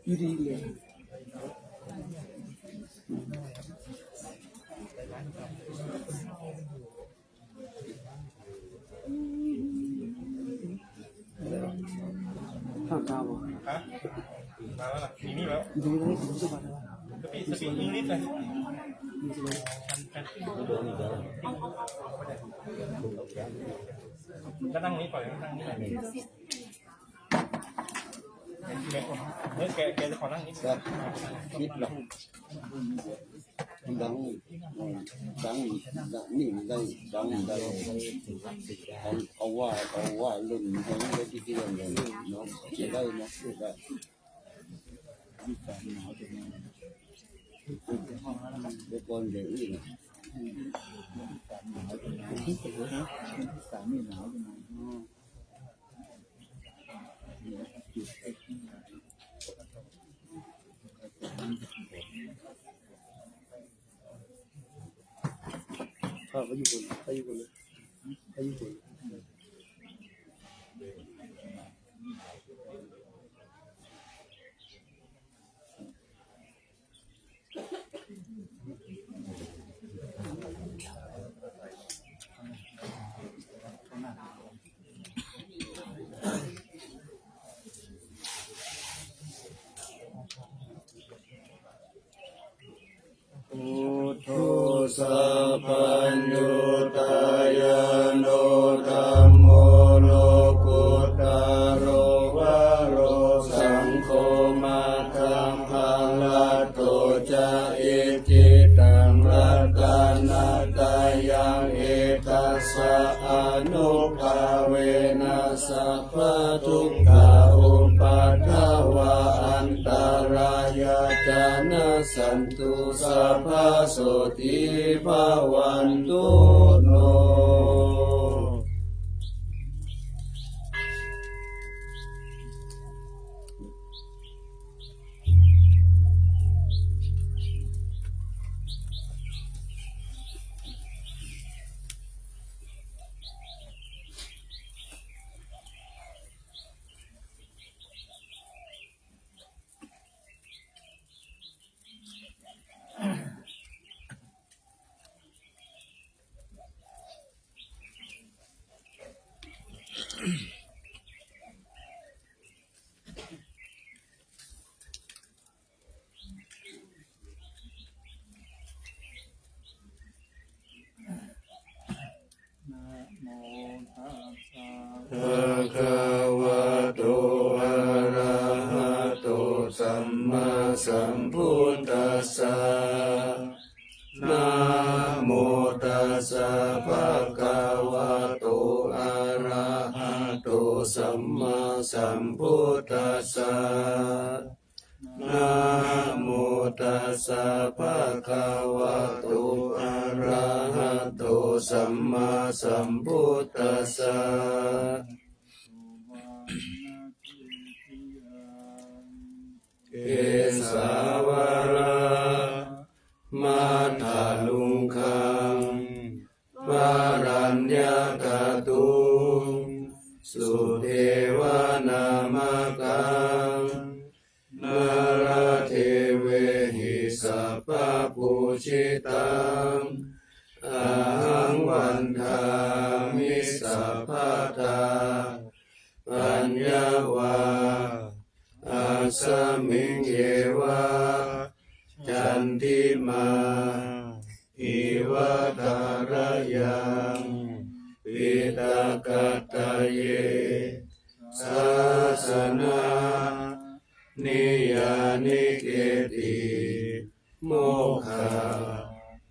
ยูดีเลยข้าวกาวฮะมาแล้วล่ะมีนี่แล้วดูเลยถึงจะมาแล้วสปีดนิดเลยก็นั่งนี้ก่อนนั่งนี้แกจะขอนั่งนี้คิดหรอกดังนี่ได้เอาว่าลุ่นของเรื่องที่เรื่องเลยเนาะจะได้เนาะได้มีการหนาวจะมาเดี๋ยวก่อนเดี๋ยวอื่นหนาวจะมาที่สุดนะสามีหนาวจะมาเขาอยู่บนเลยสัพพัญญูตายโนธัมโมโลกุตตโรวะโรสังโฆมาคัมภะละโตจะอิจิตังรัตนาตายังเอตัสสะอนุภาเวนะสัพพทุกขาอุปัฏฐวะอันตรายาจานะสันตุสัพพะโสติภวันตุโนภะคะวะโตอะระหะโตสัมมาสัมพุทธัสสะนะโมตัสสะภะคะวะโตอะระหะโตสัมมาสัมพุทธัสสะนะโมตัสสะภะคะวะโตอะระหะโตสัมมาสัมพุทธัสสะเกสาวรามาทาลุงคังวารัญญากตุงสุเทวานามกังนาราเทเวหิสัพพปูชิตังอาหังวันทามิสัพพทาปัญญาวาอาสมิงเยวะจันทิมาอิวะตารยังปิตากตะเยสาสนานิยานิเกติโมฆะ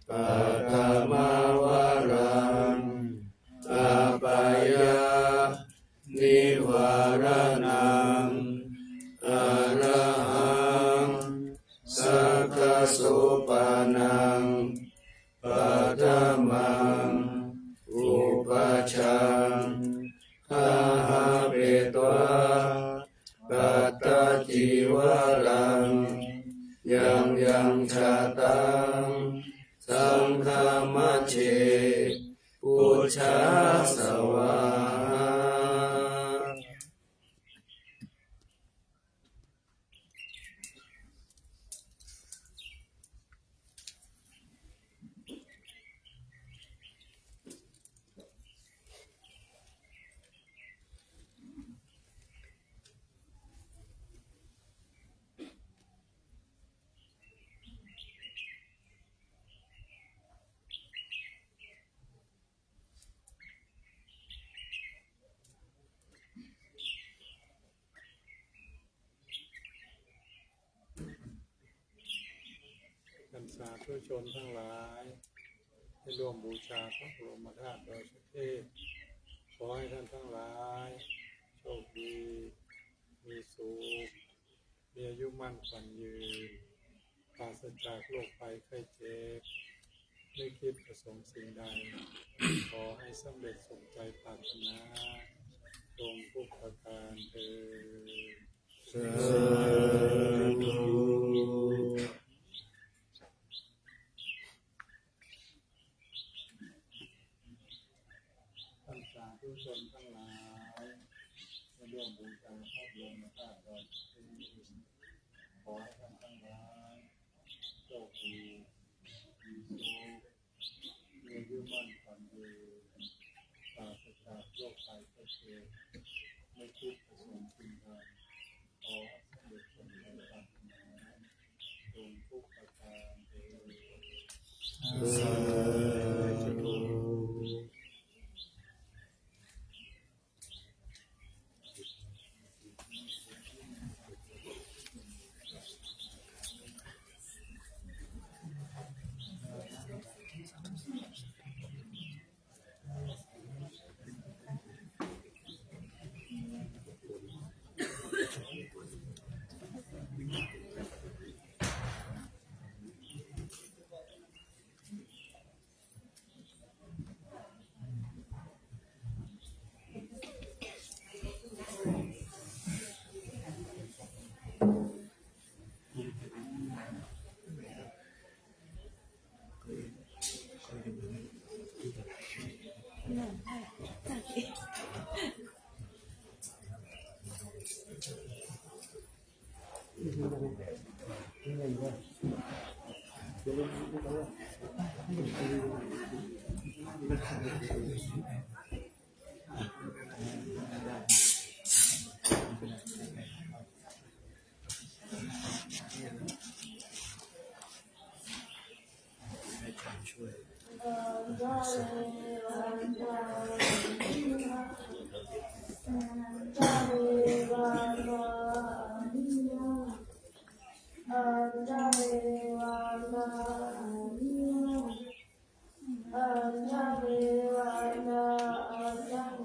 ปัตมาวรังอาปายานิวารนังอรหัง วรังยังยังชาตังสังฆมัชเชพุทธาสวาท่านสาธุชนทั้งหลายให้ร่วมบูชาพระบรมธาตุดอยสุเทพขอให้ท่านทั้งหลายโชคดีมีสุขมีอายุมั่นขวัญยืนปราศจากโรคภัยไข้เจ็บไม่คิดประสงค์สิ่งใดขอให้สำเร็จสมใจปรารถนาจงทุกประการเถิดสาธุ ท่านสาธุชนทั้งหลายให้ร่วมบูชาพระบรมธาตุดอยสุเทพขอให้ท่านทั้งหลายโชคดีมีสุขมีอายุมั่นขวัญยืนปราศจากโรคภัยไข้เจ็บไม่คิดประสงค์สิ่งใดขอให้สำเร็จสมใจปรารถนาจงทุกประการเถิดสาธุ อันทะเววานาอันทะเว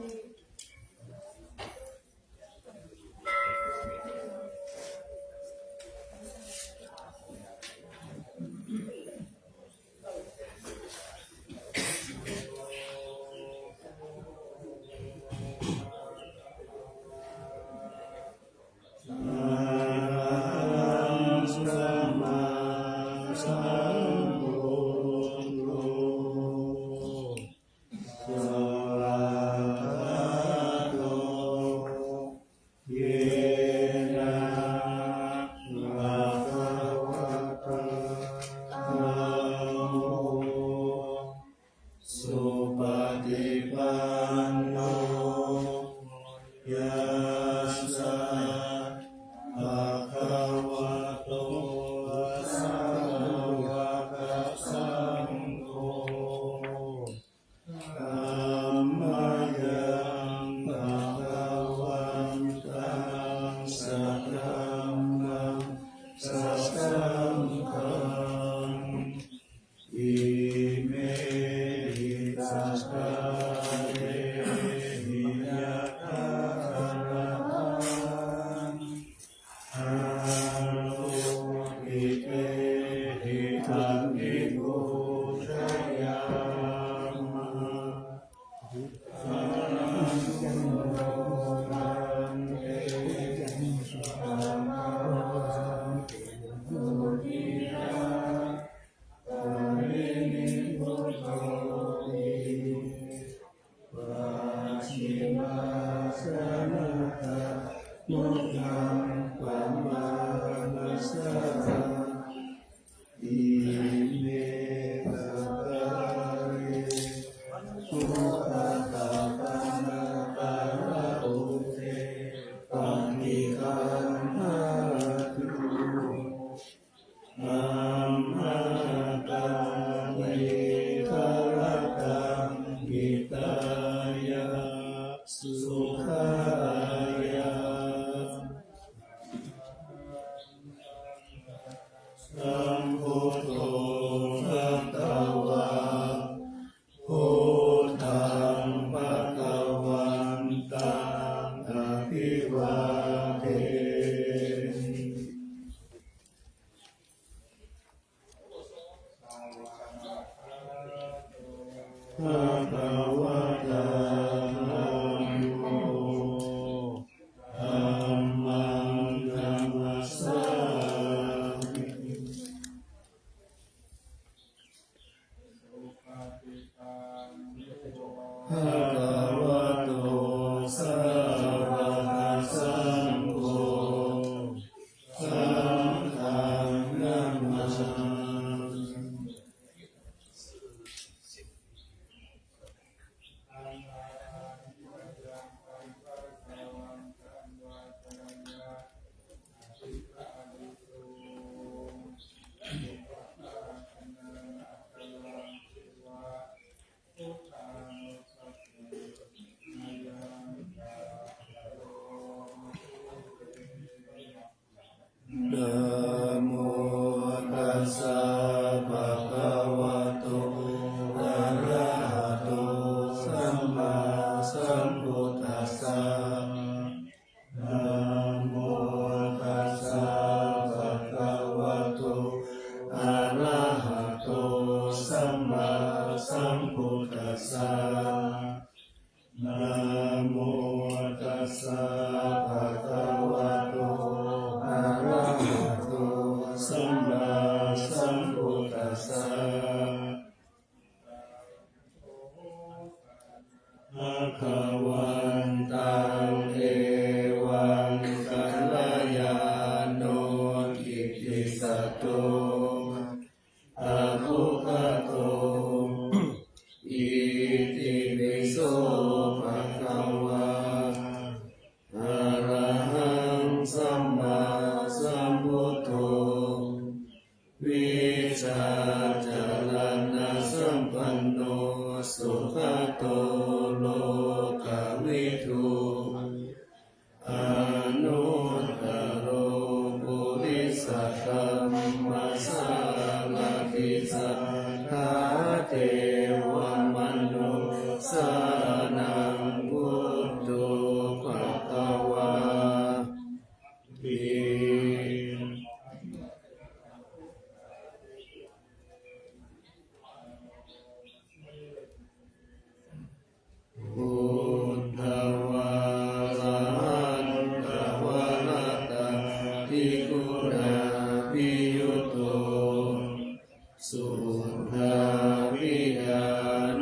สัมพุทโธภะคะวะพุทธังภะคะวันตังอะภิวาเทมิ ภะคะวะโตอะระหะโตธัมมังนัมสสามิภะคะวะโตสาวกสังโฆสังฆังนัมมามิ นะโมตัสสะภะคะวะโตอะระหะโตสัมมาสัมพุทธัสสะนะโมตัสสะภะคะวะโตอะระหะโตสัมมาสัมพุทธัสสะนะโมตัสสะภะคะวะโตอะระหะโตสัมมาสัมพุทธัสสะภะคะวันตังเอวังกัลยาโนกิตติสัตโตอะภุคโตอิติปิโสภะคะวะอะระหังสัมมาสัมพุทโธวิชาจารณะสัมปันโนสุขโตโลกวิทูอนุตตโรปุริสธัมมัสสานาติสัทธาเทวมนุสานังพุทโธภะคะวาติ พุทธวาสาหันตวรตาภิกขุนาภิยุตโตสุทธาวิญา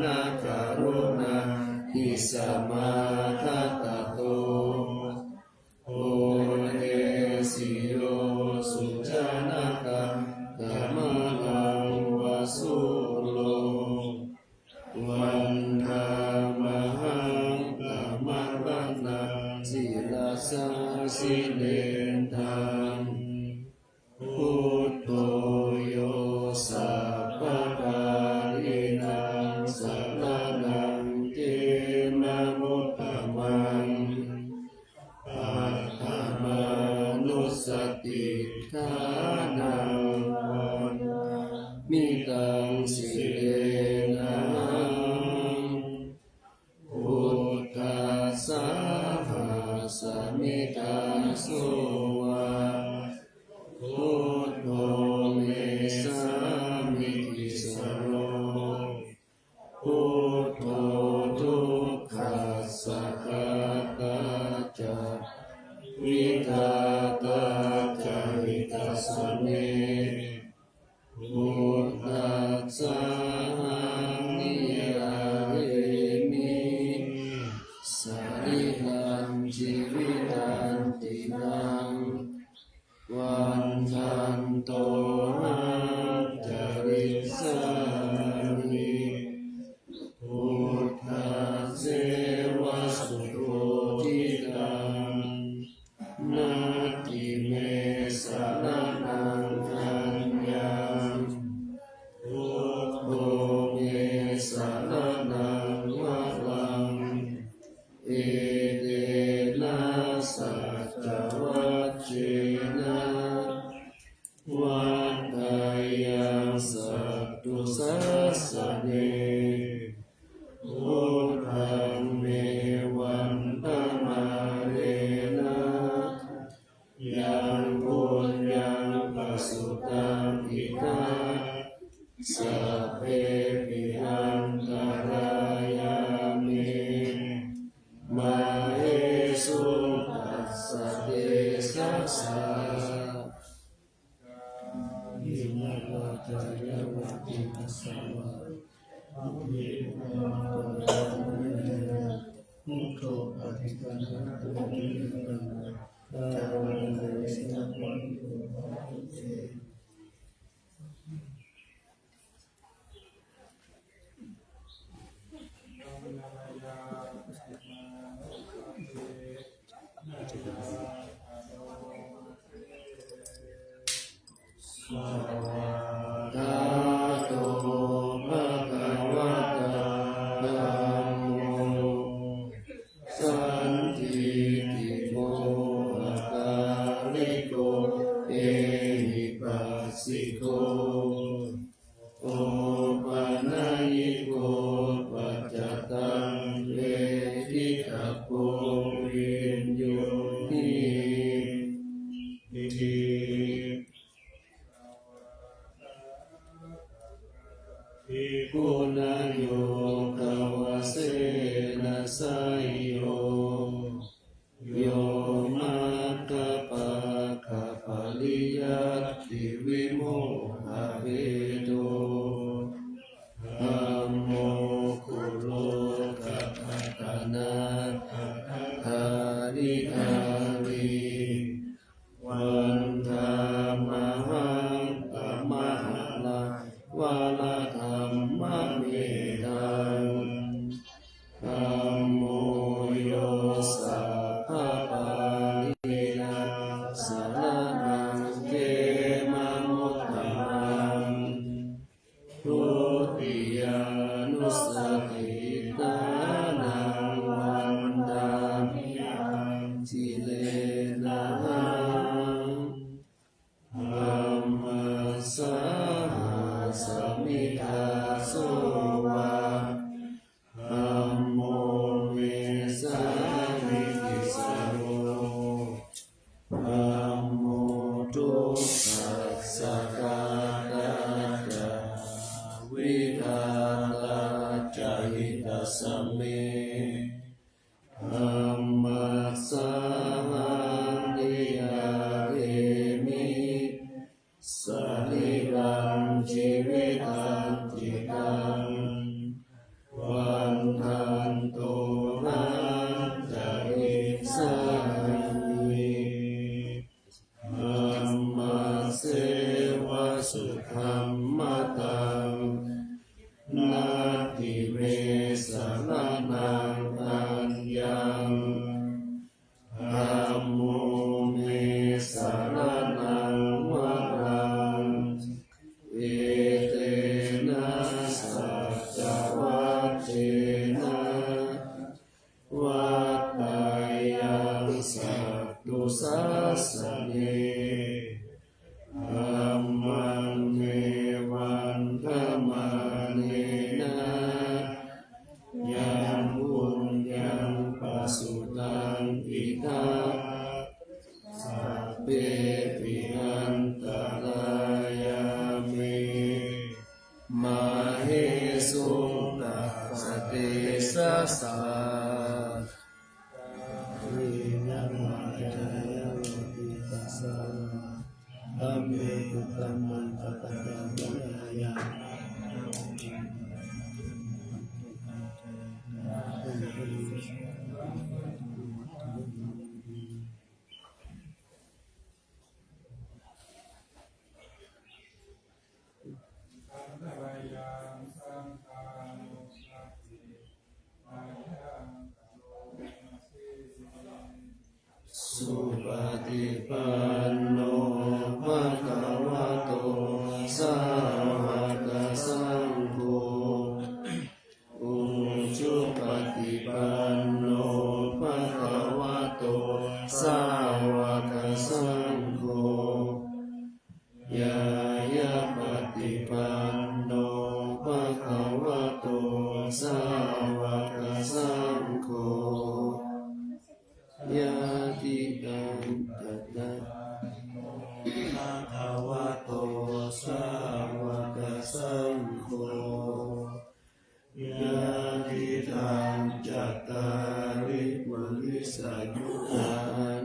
ณกรุณาหิสมาทัตตโตโอเดสิโยสุจนะกังกัมมังวสุโล วันธามหังกัมมรัตนาศิลาสาสิเลนทังพุทโธโยสัพพะกาลินังสัรนังเจนะมุตตมังปัฏฐามานุสติฐานังมิตังสิเลนะ พุทธัสสะภะสมิทาโสวะพุทโธเมสามิติสโรพุทโธทุกขัสสะกตาจาวิตาตาจาริตัสสะเมพุทธัสสะนิราเรมิ สาริลังชีวิตันตินังวันทันโตหังจริสามิพุทธเสวะสุโตทิตังนาทิเมสารนังอัญญังพุทโธเมสารนังวะลัง เอเดนะสัจวัจเจนะวัฏฏา สวะอภิวามุขโตปฏิปันนะตุติปันนะตาวันเดชนะวันตุเตสวากาโตภะคะวะตาธัมโมสันทิติโมอะกาลิโกเอหิปัสสิโกโอปะนะยิโกปัจจตังเวทิตาโกวิญโยนิทิภิกขุนะโยภวเสนะสยโยโยมัคคปะคะปะริยัตติวิโมหะเวโตธัมโมคุโลกัปปะตะนะหาริหาริวันธามหังอมหะลังวะละธัมมะเมตังธัมโมโยสัพพะปารินังสรณังเขมะมุตตมังทุติยานุสติตานังวันดามิหังทิเลนะธัมมัสสะสมิทาโสวะธัมโมเมสามิติสโรธัมโมทุกขัสสะกาตาจาวิทาตาจาหิตัสสะเมธัมมัสสะนิยาเอมิสริรังชีวิตังจิตังวันทันโตนะจาริสามิธัมมาเสวะสุขัมมะตังนาทิเมสรณังอัญญังธัมโมเมสรณังวรังเอเตนะสัจวัตเตนะวัตตายังสัตตุสัสสะเนธัมมังเมวันธรรมาเนนะยังบุญยังปัสสุตังอิทัปสัพเพปิอันตรายามิมาเหสุตัสสะเตสะสะวินัมมาจายาวิตัสสะธัมเมตุตัมมันตะตะวินายาสุปฏิปันโนภะคะวะโตสาวกสังโฆอุชุปฏิปันโนภะคะวะโตสาวกสังโฆยายาปฏิปันโนภะคะวะโตสาวกสังโฆยาติกังตัตตะภะคะวะโตสาวกสังโฆยาติตังจัตตาริปุริสายุอา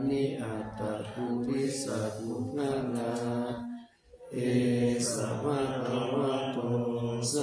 นิอัตตปุริสปุณณาเอสะภะคะวะโตส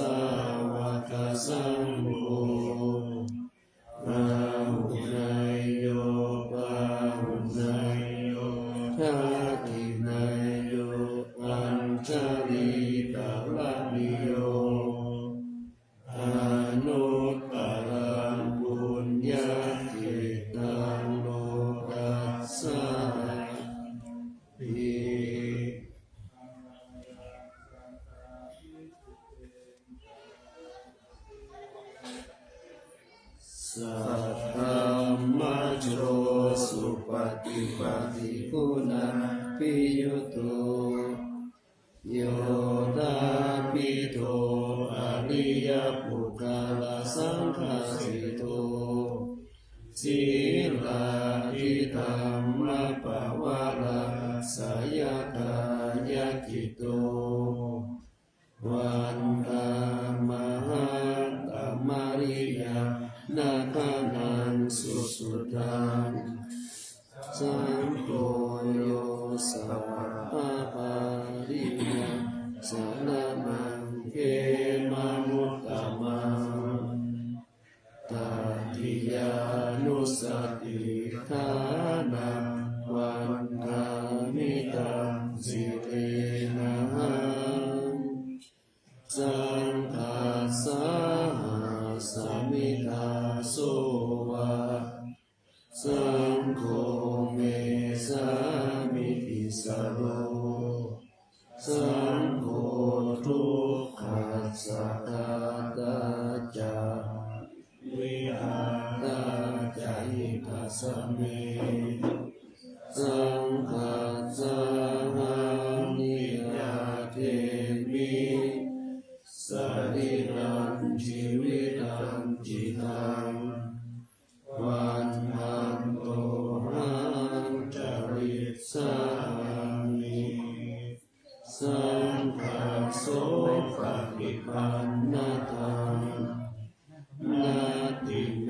สัทธรรมโชสุปฏิปันติคุณาภิยุโตโยตาปิโตอริยปุคลสังฆสิโตสีลาทิธรรมปวาราสยกายกิโตวันธามหันตมาริยานาคานันสุสุตังสังโฆโยสัพพะปาริยาสารนังเขมามุตตมังตติยานุสติฐานังวันธามิตังสิเตนะหังสังฆาสาสมิทาโสวะสังโฆเมสามิติสโรสังโฆทุกขัสสะกาตาจาวิหาตาจายิทัสสะเมสังฆัสสะหังนิยาเทมิสริรังชีวิตังจิตังวันหันโตหังจริสามิสังฆโสปฏิปันนาทังนาติเม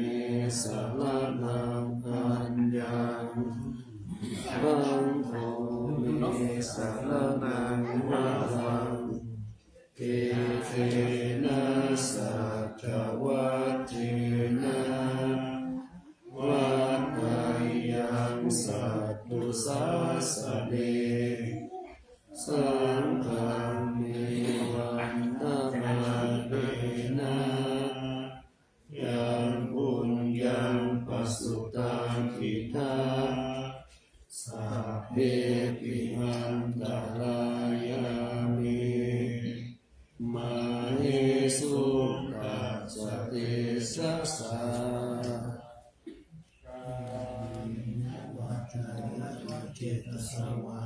สารนังอัญญังบังโฆเมสารนังวะรังเกเทนะสัจวัตเทนะวัฏฏายังสัตตุสาสะเนสังฆังเมวันตมาเตนะยังบุญยังปัสสุตังทิฏฐาสัพเพปิมันตรายามิมาเหสุตัสสะเตสัสสะวาจาวาเจตสาวา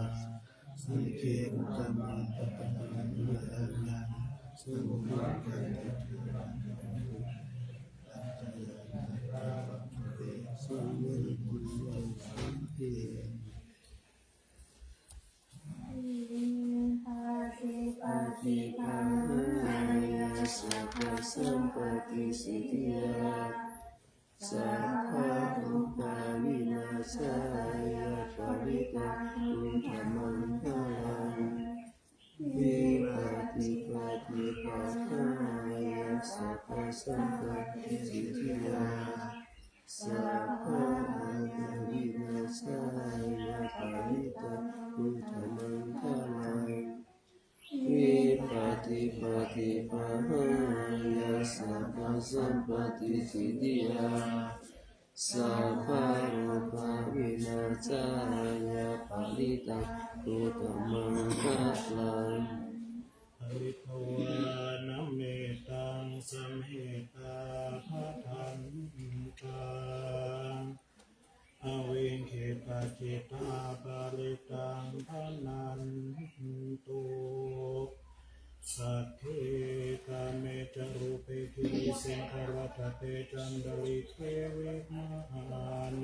สังเกตตมันตปะปัญญาญาสุภะกันสัมมิบุญสัมภิ ปฏิภาณยาสัพพสัมปติสิทธิยาสัพพะทุกขาวินาศายาปริตาตุธรรมังฆาลังวิปัสสิปฏิภาณยาสัพพสัมปติสิทธิยาสัพพะวินาศายาปริตาตุธรรมังฆาลังวิปัสสิปฏิภาณยาสัพพสัมปติสิทธิยาสัพพะรูปาวินาศายาปริตาตุธัมมังฆาลังอริภวานัมเมตังสัมเหตาภะทันตังอเวงเขปะจิตาปาริตังพนันตุสัทธิกาเมจารุเปกิสิงคารตเตจันดลิเทวิมาเน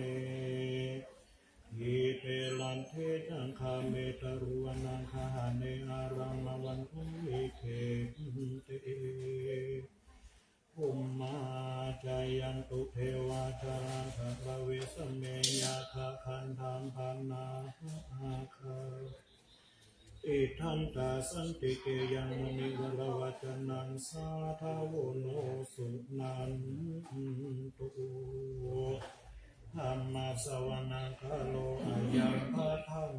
ยิเปลันเทจังคาเมตารุวนังคาเนอารังมวันคุวิเคเตอุมมาจายันตุเทวาจารังคาภเวสเมยาคาคันธามพันนาอาคาอิทันตาสันติเกยังมณิวรวัจนังสาทาวโนสุนันตุธัมมาสวนาคาโลอายัมภะทัน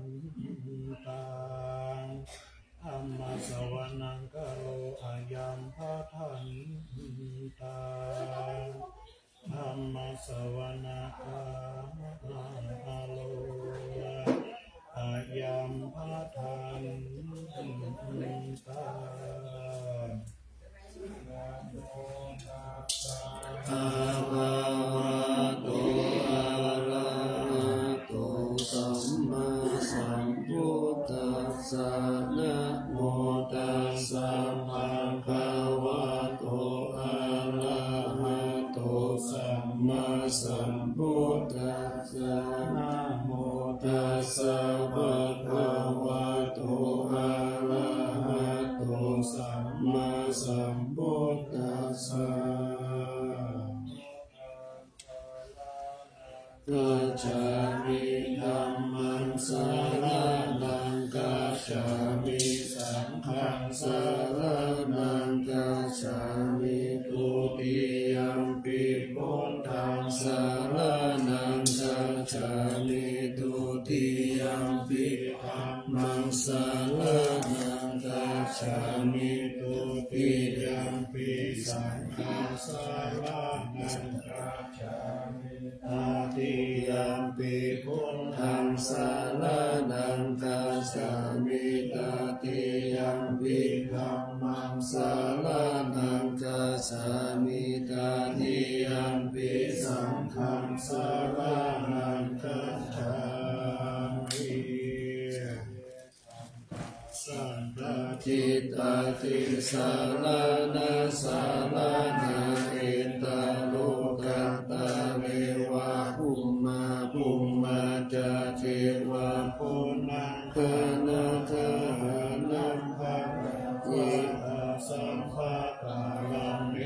ตังธัมมาสวนาคาโลอายัมภะทันตังธัมมาสวนาคาโลอายัมภะทันตังอะระหะ นะโมตัสสะภะคะวะโตอะระหะโตสัมมาสัมพุทธัสสะนะโมตัสสะภะคะวะโตอะระหะโตสัมมาสัมพุทธัสสะกัจฉามิธัมมังสรณังกัจฉามิสังฆังสรณังกัจฉามิทุติยัมปิพุทธังสรณังกัจฉามิทุติยัมปิธัมมังสรณังกัจฉามิทุติยัมปิสังฆังสรณังกัจฉามิตติยัมปิพุทธังสรณังกัจฉามิตติยัมปิธัมมังสรณังกัจฉามิตติยัมปิสังฆังสรณังกัจฉามิสัพพจิตติสารนะสารนะเอตโลกัตตะเววะภุมมาภุมมาจาเทวะปุณังคนะทหานังภังยิสัมภะตาลังเม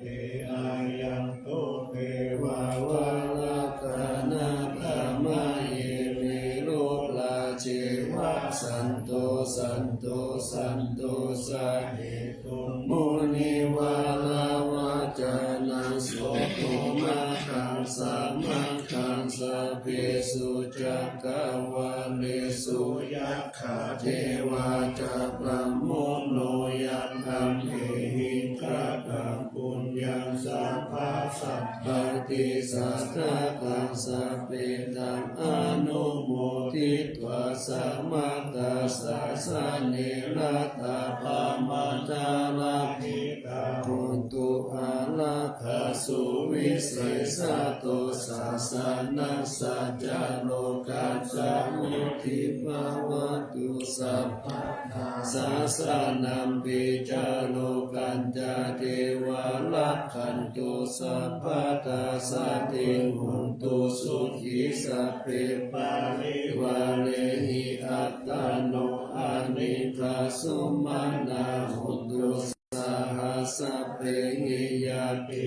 ติอายังตุเทวาวะละกานะธรรมะเยเมโลลาเจวะสันโตสันโตสันโตสะเหตุมุนิวาลาวาจานังโสตุมาคังสัมมาคังสัพเพสุจักกวาเลสุยัคขะเทวาจะปรโมโนยัมหัมเหหิงคาตังปุญญังสัพพะสัพพติสัทธะกังสัพเพตังอนุโมทิตวาสัมมาตัสสะสะเนระตาปามาจาลาภิตาหุตุอาลาคาสุวิเศษโตสัสสะนัสสัจจโลกัสสะมุทิภาวะตุสัพพะสัสสะนัมปิจาโลกันจาเทวาลักขันตุสัพพะตาสัตติหุนตุสุขีสัพเพปาริวาเลหิอัตตโนอานิคาสุมานาหุนตุสหัสสะเพหิยาติ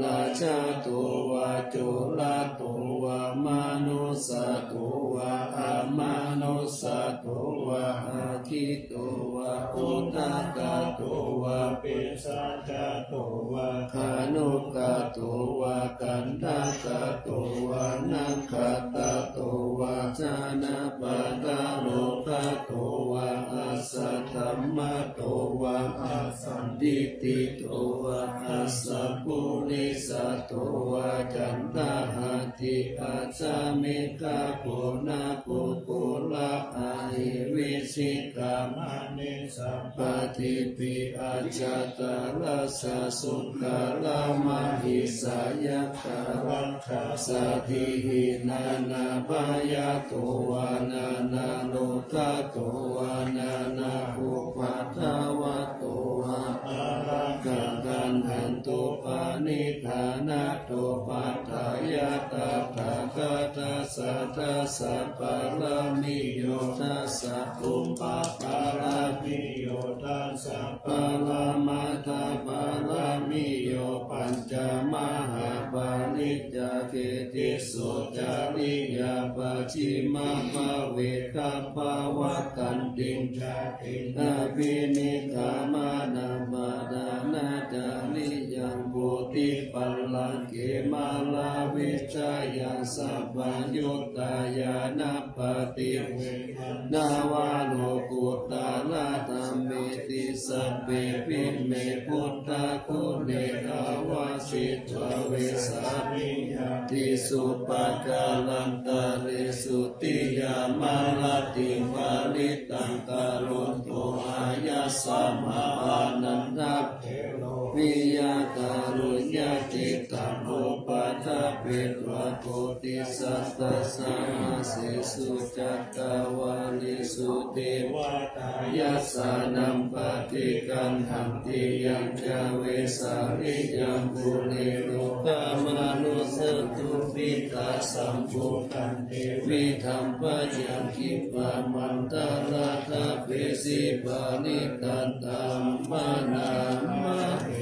ราชาโตวาโจลาโตวามานุสาโตวาอามานุสาโตวาอาทิโตวาอุตตะโตวาปิสัจจโตวาคานุกะโตวากันทากะโตวานัคขะตะโตวาจานะปะตะโลภะโตวาอัสสะธัมมะโตวาอัสสันติติโตวาอัสสะปุริสโตวาจันตหะติอาจามิกะโกนะปุปุละอาหิวิสิกามะเนสัพพติปิอาจตาลัสสะสุขลามหิสายะคารังคาสะทิหินานาปายาโตวานานาโลกะโตวานานาอุปัฏฐาวะโตวาอารังกันหันตุปานิธานาโตปัฏฐายาตาภะคะตาสัทธะสัพพะละมิโยทัสสะอุปปาระมิโยทัสสะปะละมาตาปะละมิโยปัญจมหาปาริจาเกติสุจาริยาปะชิมาภะเวคะภะวะกันติงชาตินาภินิกามานามาดานาจาริยังปุติปัลลังเกมาลาวิชายังสัพพยุตตายานาปฏิเวณาวาโลกุตตาลาธัมเมติสัพเพปิเมพุทธะคุณเนกาวาสิตวเวสามิยติสุปกาลันตาเรสุติยามาลติวาลิตังกาลุนโตอายาสัมมาอานันทเทโลวิยาการุญญาจิตตังโอปัฏฐป ปิวะโพธิสัตตสามาเสสุจัตตาวาลิสุเทวตายัสสานัมปฏิกันหันติยังจะเวสาริยังปุเรโลกามนุสตุปิตาสัมภูกันเทวิธรรมปัจยังคิปามันตาลาคาเปสิปานิกันตัมมานามาเอ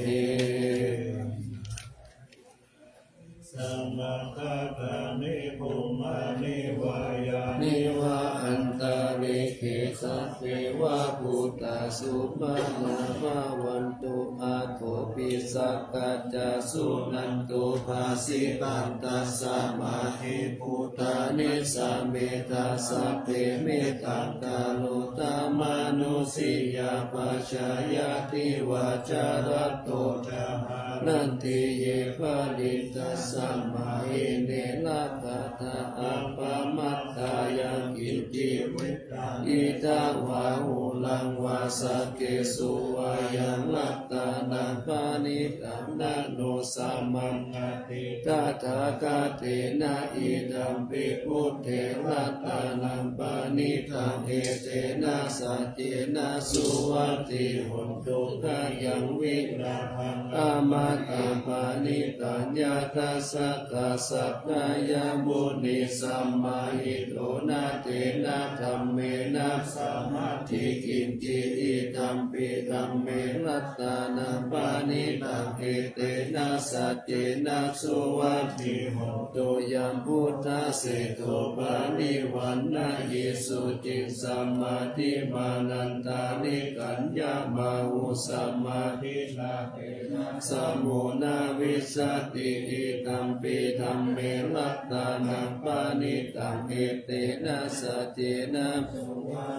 สัมมาคาตานิภูมานิวายานิวะอันตาริเขสัพเพวะพุทธสุมาณามาวันตุอาโถปิสักกัจจสุนันตุภาสิตันตัสสะมาหิพุทธานิสาเมตาสัพเพเมตังกาโลตามนุสิยาปัจจายติวาจารโตธรรมานันติเยปะดิตัสสะมาเอเนละกะตาอัปปมัตตายังกินจิวิตาอิตาวาหุลังวาสักเกสุวายังลัตตานังปานิตังนะโนสัมมังอติตาทากาเตนะอิดัมปิพุทเถลัตตานังปานิตังเอเตนะสัจเจนะสุวัตติหุนตุกะยังวิราภังอามาตาปานิตัญญาทัสสะกะสัพพายามุนิสัมมาหิโตนะเตนะธัมเมนะสัมมาทิกินจิอิธัมปิธัมเมรัตตานังปานิตังเอเตนะสัจเจนะสุวัตติหุนตุยัมพุทธะเสโตปานิวันนะเยสุจิสัมมาทิมานันตานิกัญญามาหุสัมมาทิลาเตนะสัมโมนาวิสสติอิธัมปิธัมเมรัตตานังปานิตังเอเตนะสัจเจนะ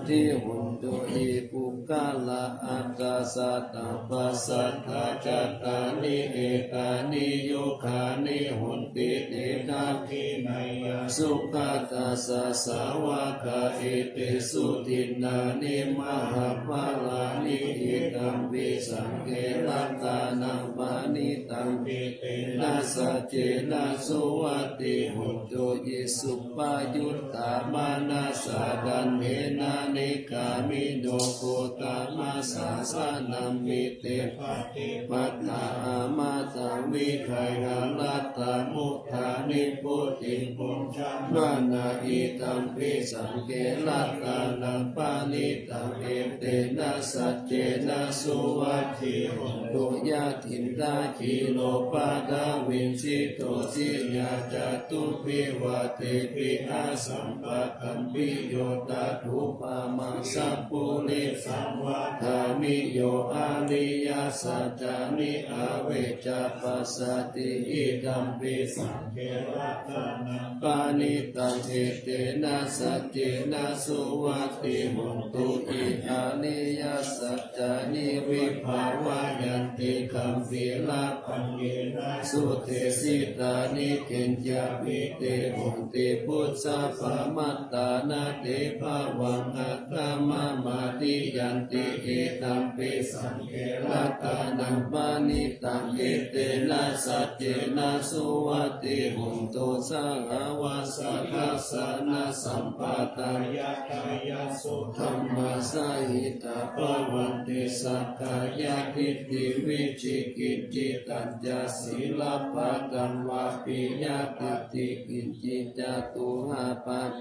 ทิหุนตุอิปุกกะละอัตตาสัตตปัสสัทธาจัตตานิเอกานิโยคานิหุนติเตนะทินัยยสุขตาสะสาวกะเอเตสุทินานิมหาภาลานิอิตัมปิสังเกลัตตานังปานิตังปิเตนะสัจเจนะสุวัตติหุนตุยิสุปายุตตามานาสาดันเนนานิกามิโนโคตามาสาสานัมมิเตปฏิปัฏฐาอามาตังวิไขหาลัตตามุทธานิพุติปุญจมานาอิตัมปิสังเกลัตตานังปานิตังเอเตนะสัจเจนะสุวัตถิหุนตุยะถินตาคิโลปาดาวินชิโตสิยาจตุปิวะเตปิอาสัมปะคัมปิโยตาทุปามาสัพพุริสัมวะทามิโยอาลิยาสัจจานิอาเวจาปัสสติอิธัมปิสังเกรัตนังปานิตังเอเตนะสัจเจนะสุวัตติหุนตุอิอาลิยาสัจจานิวิภาวะยันติคัมปิลาภังเยนะสุเตสิตานิเกญจาปิเตหุนติพุทธะปะมัตตานาเตภาวังอัตตมะมาติยันติเอตัมปิสังเกรัตตานังปานิตังเอเตนะสัจเจนะสุวัตติหุนตุสังฆวาสัทธัสสะนะสัมปะตายะกายสุธัมมาสหิตาปวันติสักกายทิฏฐิวิจิกิจจิตัญญาศีลปะตังวาปิยะติติกิจจิจตุหะปัญ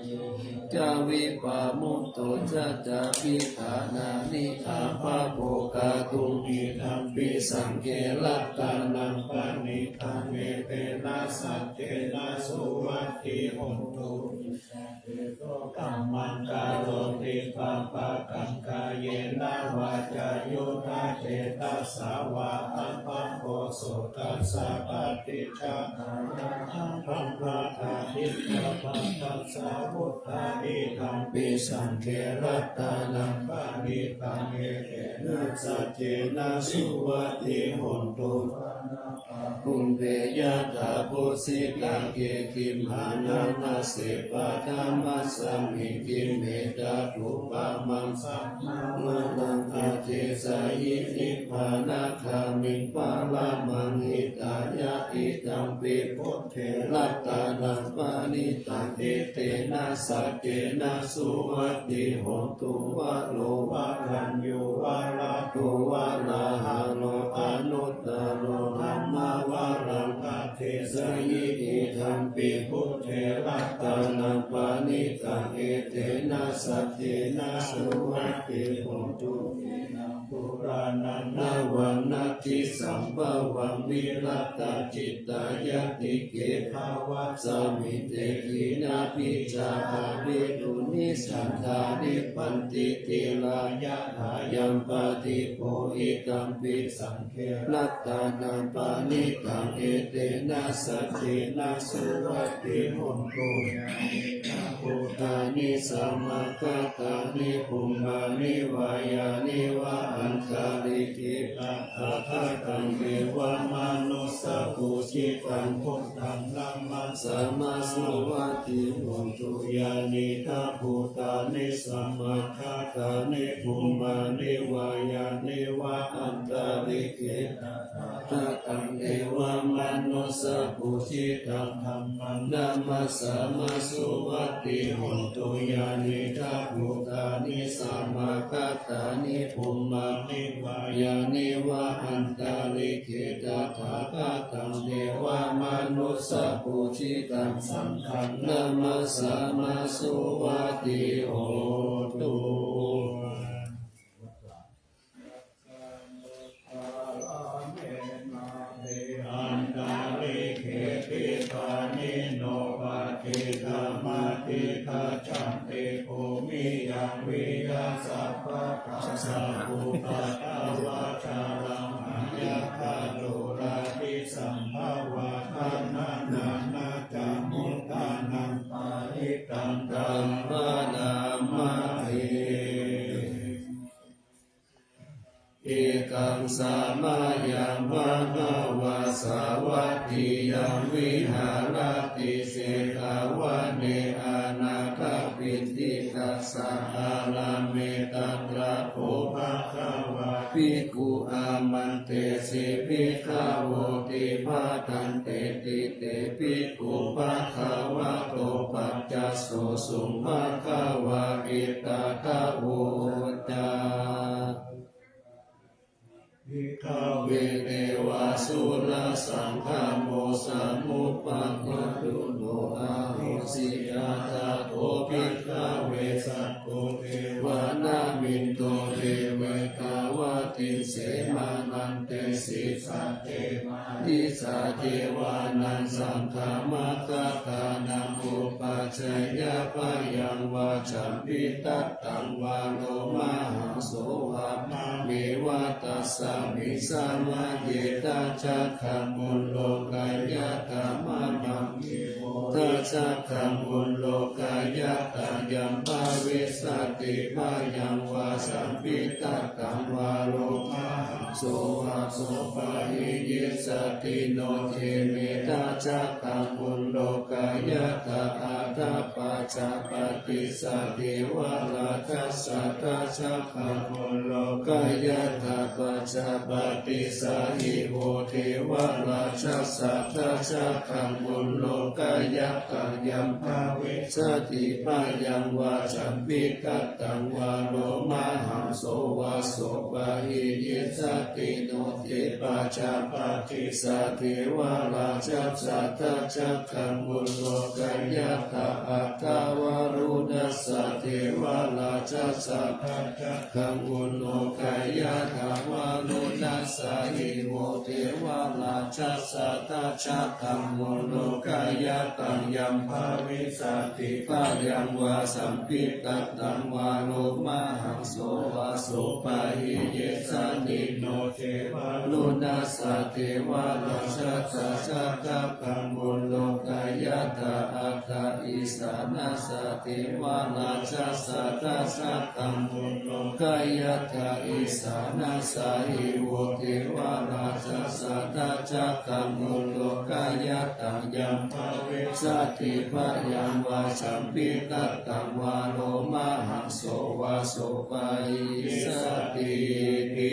จาวิปามุตโตจะจาปิฐานานิอาภาโภคาตุมิธัมปิสังเกลัตตานังปานิตังเอเตนะสัจเจนะสุวัตถิหุนตุกัมมังกาโรติปัปปะกังกายเยนะวาจายุทธาเจตัสสาวะอัปปะโคสุตัสสะปฏิจจานังพัมภะทานิยะปัสสัสสะพุทธานิธัมปิสังเกรัตตานังปานิตังเอเตนะสัจเจนะสุวัตติหุนตุปุมเปยะตาโพสิตังเกคิมหานานาเสปะธรร มัสสมิกิเมตาตุปะมังสัมมานังอาเทสายินิพพานาคามิปาลามังหิตายะอิตัมปิพุทเทรัตตานังปานิตังเอเตนะสัจเจนะสุวัตติโหตุวะโลวะรัญญูวะลาโตวะลาหะโลอนุตตโรธัมมาวะรังอาเทสยิอิธัมปิพุทเทรัตตานังปานิตังเอเตนะสัจเจนะสุวัตติโหตุปุรานันนาวันนาทิสัมภวังวิรัตจิตตายติเกภาวะสมิเตกินาปิจาภิตุนิสันธานิปันติติลายะหายัมปติโพอิตัมปิสังเขนัตตานังปานิตังเอเตนะสัจเจนะสุวัตติโหตุพุทธานิสัมมาคัตตานิภูมานิวายานิวะอันตาลิกิปัฏฐาตังเทวมนุสสะภูชิตังพุทธังธัมมัสสะมาสุวัตติโหตุยานิทาภูตานิสัมมาคัตตานิภูมานิวายานิวะอันตาลิกิปัฏฐาตังเทวมนุสสะภูชิตังธัมมังธัมมัสสะมาสุวัตติโหตุยานิทาภูตานิสัมมาคัตตานิภูมานิวายานิวะอันตาลิกิตถาคตังเทวมนุสสะภูชิตังสังฆังนะมัสสะมาสุวัตติโหตุอันตาลิเขติปานิโนปะทิธรรมติฆาจันติภูมิยังวิยาสัพพะกัสสะภูปะตาวาชาลังหายาคาตุราติสัมภาวะทานานานาจามุตตานังปาริตังธัมมานามาเอเอกังสามายังภะคะวะสาวัตถิยังวิหารติเสขาวะเนอานาคปิติกัสสะอาลาเมตัตระโภภะคะวะภิกขุอามันเตสิภิกขโวติภาทันเตติเตภิกขุภะคะวะโตปัจจโสสุภะคะวะอิตตะคะโวจาภิกขเวเทวาสุรสังฆโมสัมมุปปัฏฐาตุโนอาโหสิยาตาโตภิกขเวสัตโตเทวานามินโตเทเวกาวติเสมานันเตสิสัจเจมาทิสาเทวานันสังฆามตตานังอุปัชฌยปะยังวาจัมปิตัตตังวาโลมหังโสวะเมวะตัสสะมิสามาเยตาจักขังมุลโลกายะตามานังกิโมทัสสะขังมุลโลกายะตายัมภาเวสติมายังวาสัมปิตัตตังวาโลมหังโสวะโสปะหิยิสติโนเทเมตาจักขังมุลโลกายะตาอาตาปัจจปฏิสัทธิวะลาทัสสะทัสสะขังมุลโลกายะตาปัจจปฏิสัทธิโวเทวะราชสัทธัสสะขังมุลโลกายะตายัมภาเวสติมายังวาจัมปิกัตตังวาโลมหังโสวะโสปะหิยิสติโนเทปัจจปฏิสัทธิวะราชสัทธัสสะขังมุลโลกายะตาอัตตาวารุนัสสะเทวะราชสัทธัสสะขังมุลโลกายะตาวารุนัสสะหิโวเทวะราชสัทธัสสะขังมุลโลกายะตังยัมภาวิสติภายังวาสัมปิตัตตังวาโลมหังโสวะโสปะหิเยสนิโนเทวะรุนัสสะเทวะราชสัทธัสสะขังมุลโลกายะตาอัตตาอิสานัสสะเทวะราชสัทธัสสะขังมุลโลกายะตาอิสานัสสะหิโวเท วราชสัตตจักขังมุโลกายตังยัมภเวสัตถิพยังวาสัมปิตัตตังวาโลมหังโสวาโสปะหิสติติ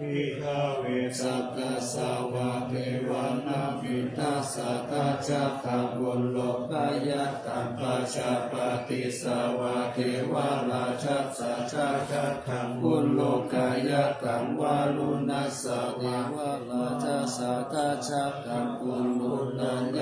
พิฆเวสัตตสาวะเทวานามิทัสสะตัจจคังบุโลกายตังปัจจปฏิสาวะเทวาราชสัจจคังบุโลกายตังวาลุนัสสะเทวาราชสัจจคังบุโลกาย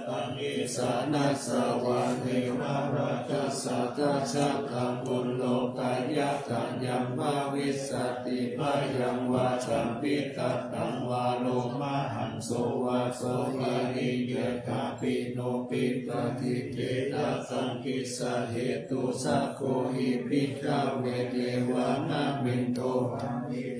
ตังอิสานัสสะวะเทวาราชสัจจคังบุโลกายตังยัมภวิสติพยังวาสัมปิตัตตังวาโลมหังโสวาโสภะหิยตาปิโนปิปติเตนะสังคิสะเหตุสักโคหิปิกาเวเทวานามินโต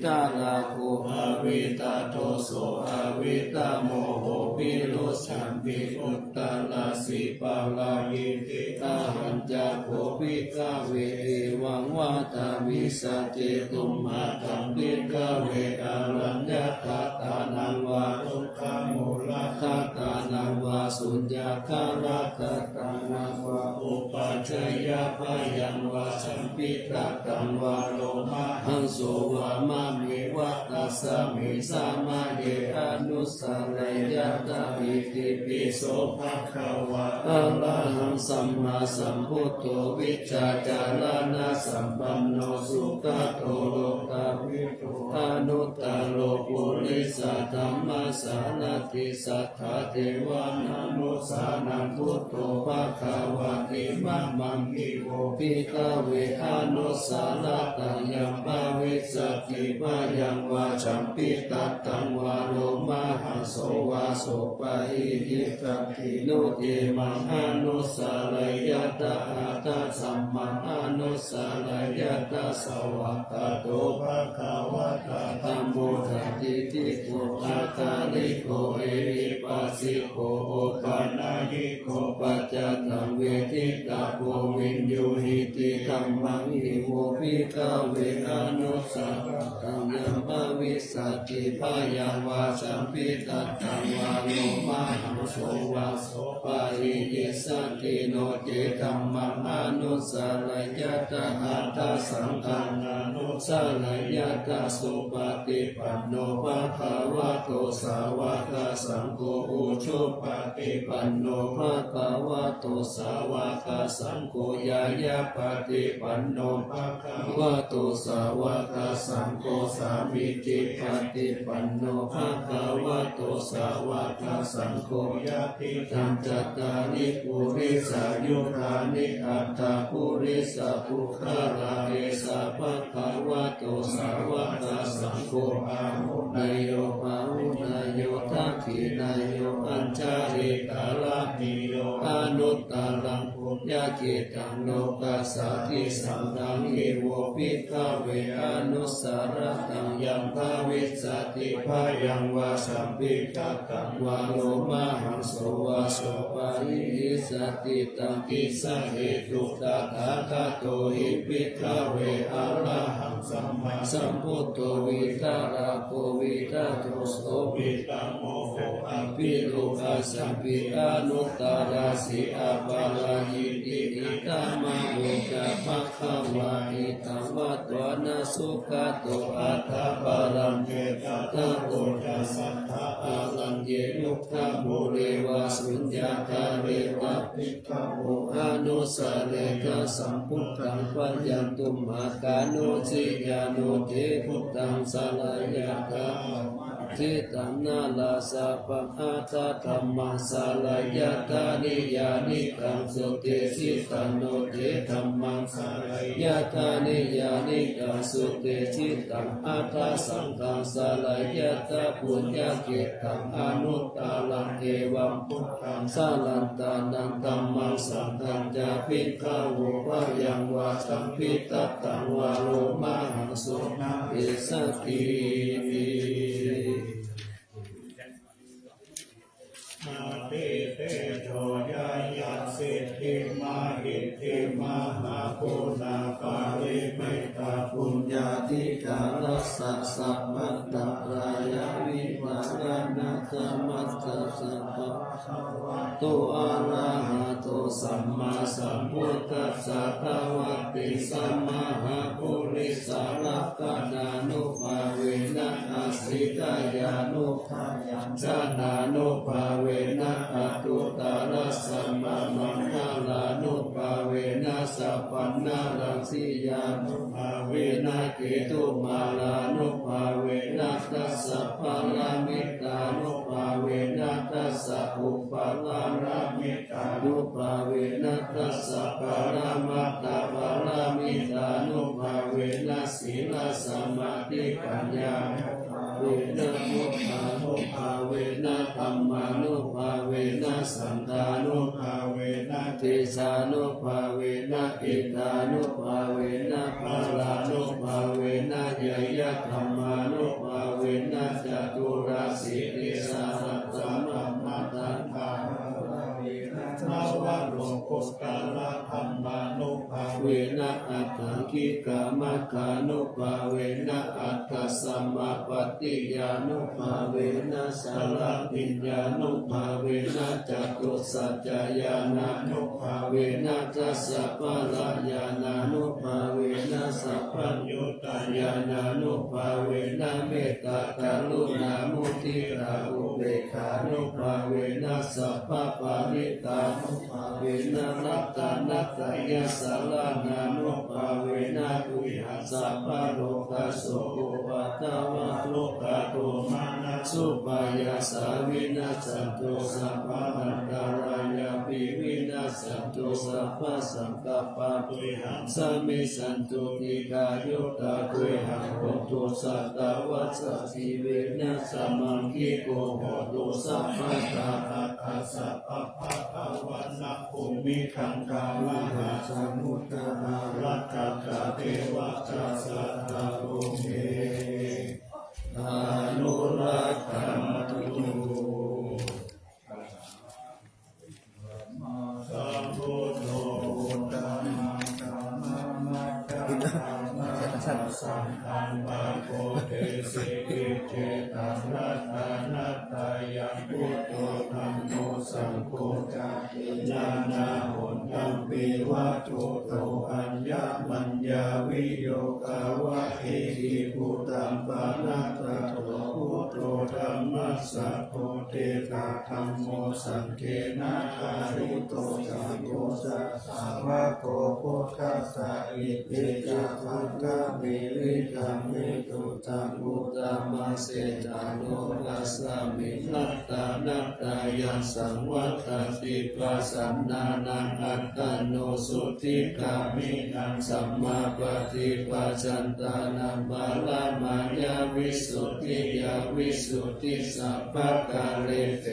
ตาลาโคอวิตาโตโสอวิตาโมโหปิโลสัมปิอุตตาลาสิปาลาหิติตาหันจาโคปิกาเวเอวังวาตามิสติตุมหะตัมปิกาเวอารัญญาตตานังวาทุกขโมลตตานังวาสุญญาคาราตตานังวาอุปัชฌยาพยังวาสัมปิตัตตังวาโลมหังโสวามามิวัตตัสสะมิสามาเยอนุสาระยะตาอิติปิโสภะคะวะอะระหังสัมมาสัมพุทโธวิชาจารณะสัมปันโนสุขโตโลกาภิโตอนุตตโรปุริสธัมมาสารติสัทธาเทวานานุสานังพุทโธภะคะวะติมัมมังคิโวภิกขเวอนุสาระตังยัมภวิสติพยังวาสัมปิตัตตังวาโลมหังโสวาโสปะหิยิตติโนเอมังอนุสาระยะตะหัตถะสัมมังอนุสาระยะตะสวะตโตภะคะวะตะธัมโมทัตติติโกอาตาลิโกเอหิปัสสิโกโอปานาหิโกปัจจตังเวทิตาโกวินยูหิติธัมมังหิโวภิกขเวอนุสาระตังยัมภวิสติพยังวาสัมปิตัตตังวาโลมหังโสวาโสปะหิยิสติโนเจธัมมังอนุสาระยะตหัตถะสังฆังอนุสาระยะตสุปฏิปันโนภะคะวะโตสาวกสังโฆอุชุปฏิปันโนภะคะวะโตสาวกสังโฆยายะปฏิปันโนภะคะวะโตสาวกสังโฆสามิจิปฏิปันโนภะคะวะโตสาวกสังโฆยะติตังจัตตานิปุริสายุคานิอัตถปุริสปุคาราเอสะภะคะวะโตสาวกสังโฆอาหุนายโยปาหุนายโยทักขินายโยอัญชาริกาลาภิโยอนุตตรังปุญญกิตังโลกัสสะทิสังฆังหิโวภิกขเวอนุสาระตังยัมภวิสติพยังวาสัมปิตัตตังวาโลมหังโสวาโสปะหิยิสติตังกิสะเหตุตถาคโตหิภิกขเวอะระหังสัมมาสัมพุทโธวิตาราโควิตาโตโสปิตังโมโหอภิโลกัสสัมปิอนุตตราสิอาปาลาหิติอิตามาโลกะภะคะวะอิตังวัตวานะสุขโตอัตถะปารังเกตัตถะโตจัสสัทธะอาลังเยมุขะโมเรวะสุญญาคาเรวะภิกขโมอนุสาเรกะสัมพุทธังปัญญตุมหากาโนจิยาโนเทพุทธังสลายะตาทิตังนาลาสะปะอาตาธัมมังสลายะตานิยานิกังสุเตสิตันโนเทธัมมังสลายะตานิยานิกังสุเตสิตังอาตาสังฆังสลายะตาปุญญกิตังอนุตตรังเอวัมพุทธังสลันตานังธัมมังสังฆังจาภิกขโวภยังวาสัมปิตัตตังวาโลมหังโสนะเอสติอาทิเตโชยายาสิทธิมาหิทธิมหาปุณาปาริเมตตาปุ ปุญญาธิการัสสะสัพพัตตรายาวิวารานะธรรมัสสะสัพพะโตอะระหะโตสัมมาสัมพุทธัสสะภะคะติสัมมาปุริสารักขานุภาเวนะอาสิกายานุภายัญชนะนุภาเวนะอตุตารสัมมามังคลานุภาเวนะสัพพันนารังสียานุภาเวนะเกตุมาลานุภาเวนะตัสสะภะละมิตานุภาเวนะตัสสะอุปาลามิตานุภาเวนะตัสสะปะระมัตตาปะระมิตานุภาเวนะศีลสมาธิปัญญาเวนะมุขานุภาเวนะธัมมานุภาเวนะสังฆานุภาเวนะเทสานุภาเวนะอิทานุภาเวนะภาลานุภาเวนะยยะธัมมานุภาเวนะจตุราสีติสารัตสัมมาทันตานาวะโลกุตระธัมมานุภาเวนะอัตถังคิกามะคานุภาเวนะอัตถสัมมาปฏิญานุภาเวนะสารปิญญานุภาเวนะจตุสัจจญาณานุภาเวนะทัสสะปะระญาณานุภาเวนะสัพพัญญุตญาณานุภาเวนะเมตตากรุณามุทิตาอุเบกขานุภาเวนะสัพพะปาริตานุภาเวนะรัตตานัตตยสารนานุภาเวนะทุหัสสะปะโลกะโสอุปัตตวะโลกะโตมานะสุปายาสาวินาสันตุสัพพะอันตรายาปิวินาสันตุสัพพะสังกัปปะตุหังสมิสันตุนิกายุตตะตุหังโหตุสัตตวัสสะสีเวนะสัมมังคิโกโหตุสัพพะตาอัสสะปะภะคะวันนะภูมิคังคามหาสมุทธารัตถะเทวะจัสสะตะโลเมอนุรักขันตุสัมพุทโธธัมมังธัมมังมัจจานังสังฆังปะโพเทสิกิเจตังรัตนัตตายังพุทโธธัมโมสังโฆจานานาหุนตัมปิวัตถุโตอัญญมัญญาวิโยกาวะเอหิพุตัมปะนัตตะโตพุทโธธัมมัสสะโพเทกะธัมโมสังเฆนะคาริโตจักโกสัสสาวะโกพุทธัสสะอิติจักขังกะมิริกัมมิตุตังอุตตมัสเสจานุปัสสะมินัตตานัตตายังสังวัตติปัสสันนานังอัตตโนสุติกามินังสัมมาปฏิปัสสันตานังบาลามายาวิสุทธิยาวิสุทธิสัพพะกาเลเต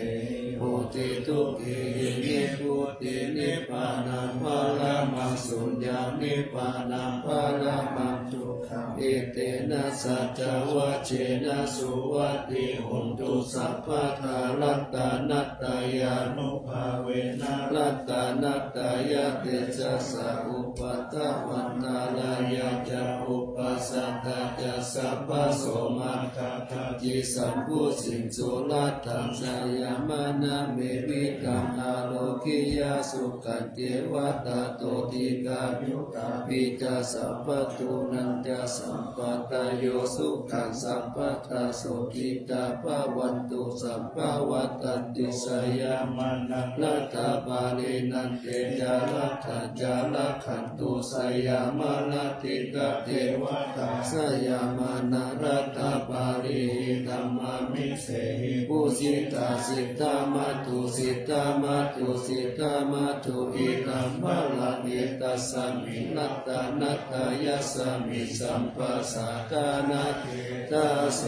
โหติทุกขินิพุตินิพพานังพารามังสุญญานิพพานังพารามังทุกขังเอเตนะสัจจวัชเชนะสุวัตติหุนตุสัพพะทารัตตานัตตายานุภาเวนะรัตตานัตตายาเตจัสสะอุปัตตวันตาลายาจะอุปัสสัตตาจะสัพพะโสมาทัตจิสัมพุสิงสุลัตถังสายามานะเมวิกังอาโลกิยาสุขันเทวตาโตติกายุตาปิจาสัพพตุนันจสัมปตาโยสุขังสัมปตาโสกิตาภวันตุสัมภวัตันติสยามานังลัตถาปาลินันเตจารัตถจาระขันตุสยามานาติกะเทวตาสยามานารัตถาปาลิธัมมามิเสหิปุสิตาสิตามาตุสิตามาตุสิตามาตุอิตัมภะลังเอตัสสมินัตตานัตตายสมิสัมปัสสะกานาเทตาโส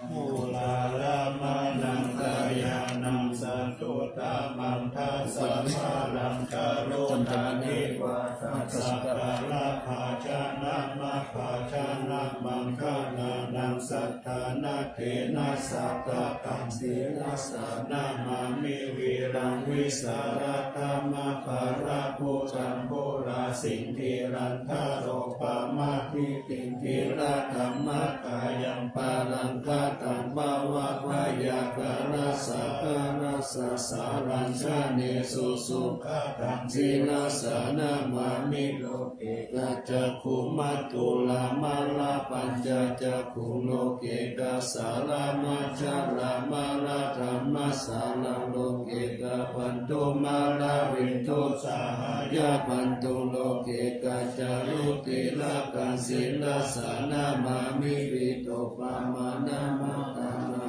มูลารามานังกายานังสันตุตามังทัสสะมาลังกาโรนานิวาสัสสะกาลาภาชนะมัภาชนะมังคานานัง สัทธานาเทนะสัพพะตังสีลัสสานามามิวิรังวิสารธรรมภาระภูจัมโพราสิงทิรันทโรปามาทิติงทิระธรรมกายังปาลังคาตังภาวะวายาการัสสะการัสสะสารัญชาเนสุสุขตังสีลัสสานามามิโลเกกัจจคุมัตตุลามาลาปัญจจักขุโลเกกัสสาลามาจาลามาลาธรรมสาลังโลเกกะปันตุมาลาวินโทสหายาปันตุโลเกกัจจารุติละกันสิลัสสานามามิวิโตปามานามาตานา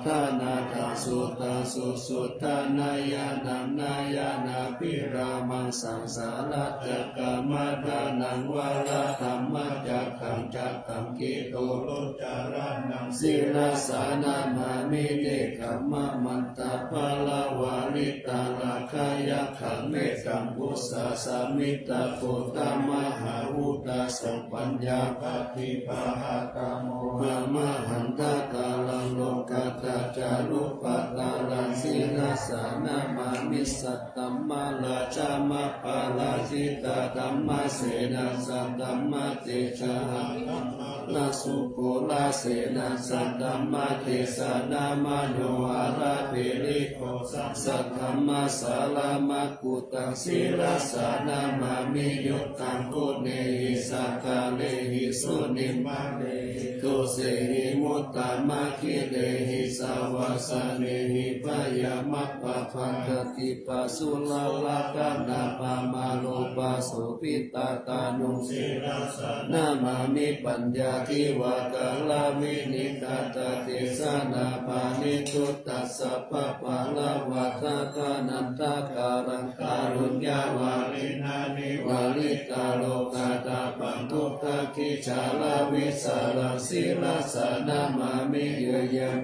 ทานาทาสุตาสุสุทานายานันนายานาปิรามังสังสารัจจกามาทานังวาลาธรรมจักขังจักขังกิโตโลจารานังสิลัสสานามามิเนขมะมันตาภาลาวาลิตาลาคายะขังเมตัมพุสสะสามิตาโกตามหาวุตาสัมปัญญาปฏิภาหตโมหะมหันตกาลังโลกัตจารุปตาลังสิลัสสานามามิสัตตัมมาลาจามะปาลาจิตาธัมมะเสนาสัตตัมมะเตชะหังลาสุโกลาเสนาสัตตัมมะเทสานามโนอาราเปริโกสัทธัมมะสาลามะกุตังสิลัสสานามามิยุตตังโกเนหิสักกาเลหิสุนิมะเลหิโตเสหิมุตตามะคิเลหิสาวาสาเนหิปยามัปปะพันธติปัสสุลาลากานาปามาโลปาสุปิตาตานุสิลัสสานามามิปัญญาทิวากาลามินิกาตเทสนาปานิทุตตัสสะปะปะลาวะทาคานันตาการังการุญญาวาลินานิวาลิกาโลกาตาปันทุกขกิจาลาวิสาลังสิลัสสานามามิเยยัง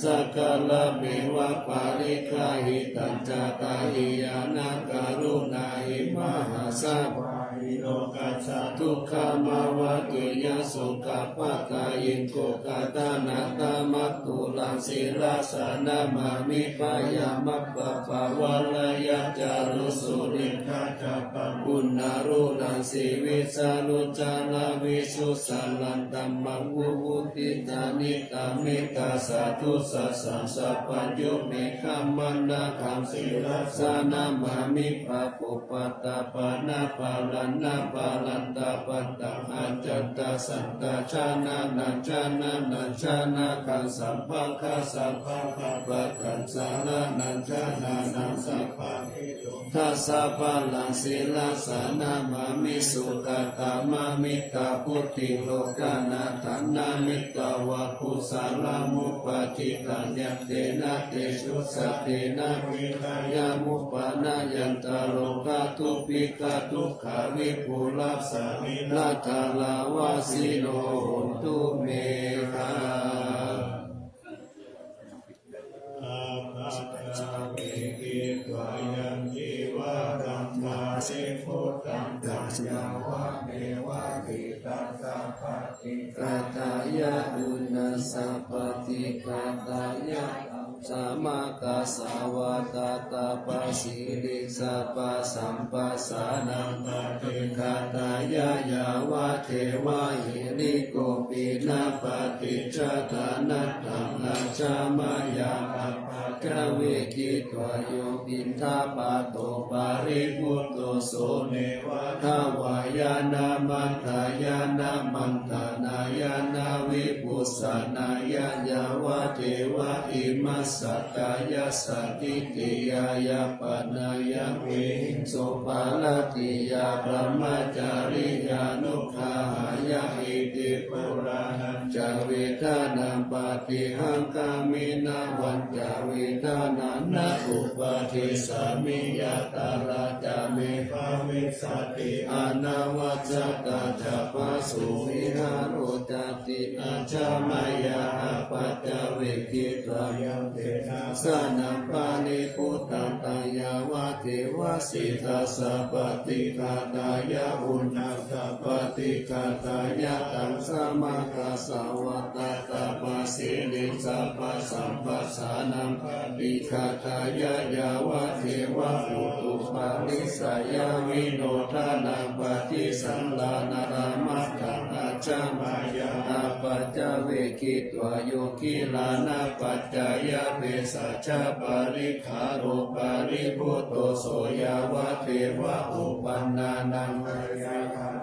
สักกาลเมวะปาริกาหิตัญจตาหิยานาการุณาหิมหาสัพโลกัสสะทุกขมาวะตุยะสุขปะกายินโกกาตานาตามัตตุลังสิลัสสานามามิปายามัปปะภาวะลายะจารุสุริกาจัปปะปุณณารุนังสิวิสานุจานาวิสุสัลลันตัมมังวุวุติตานิตามิตาสาธุสัสสังสัพพัญญุเมขัมมันดาคัมสิลัสสานามามิภะปุปปัตตาปานาปาลันนาปาลันตาปัตตังอัจจตาสัตตาชานานันชานานันชานาคังสัมภังคะสัมภังคะปัจจันสารานันชานานังสัพพังหิโตทัสสะปะลังสิลัสสานามามิสุขตามามิตาพุทธิโลกานาทันนามิตาวะคุสาลามุปะจิตัญญเตนะเตชุสัพเพนะวิทายามุปานายันตโลกาทุปิกาทุกขาวิปุลัสสะมินาทาลาวาสิโนโหตุเมฆาอาภาคาเวกิตวายังจิวารัมมาสิพุทธังตัญญาวะเมวะติตัสสะปะติกาตายะอุณสสะปฏิกาตายะสามากาสาวาตาตาปะสิริสัพพะสัมปัสสานังปฏิกาตายะยาวะเทวะหิริโกปินะปฏิจจตานัตถังอาจามายาปัปปะกะเวกิตวโยปินทาปะโตปาริมุตโตโสเนวะทาวายานามันทายานามันตานายานาวิปุสสนายายาวะเทวะอิมัสสะกายาสัตติติยายาปนายาวิโสภาลติยาพระมจาริยานุภาหายาอิติปุรานัญจเวทานังปฏิหังกามินาวันจาวิ ทานันนะอุปทิสามิยาตาราจาเมภาวิสติอนาวาจตาจัปสุวิหารุจติอาชามายาปัจจเวกิตายังเตนะสนัปปานิพุตตังตายาวะเทวสิทาสปฏิกาตายะอุณาสปฏิกาตายะตังสมาคาสาวตาตาปัสสิลิสัพพสัมปัสสานังปฏิคาตายะยาวะเทวะอุตุปานิสายาวิโนทานังปฏิสัมลานารามัคคังอาจามายาปัจจเวกิตวโยกิลานาปัจจายะเวสัจจปาริขาโรปาริพุตโตโสยาวะเทวะอุปันนานัง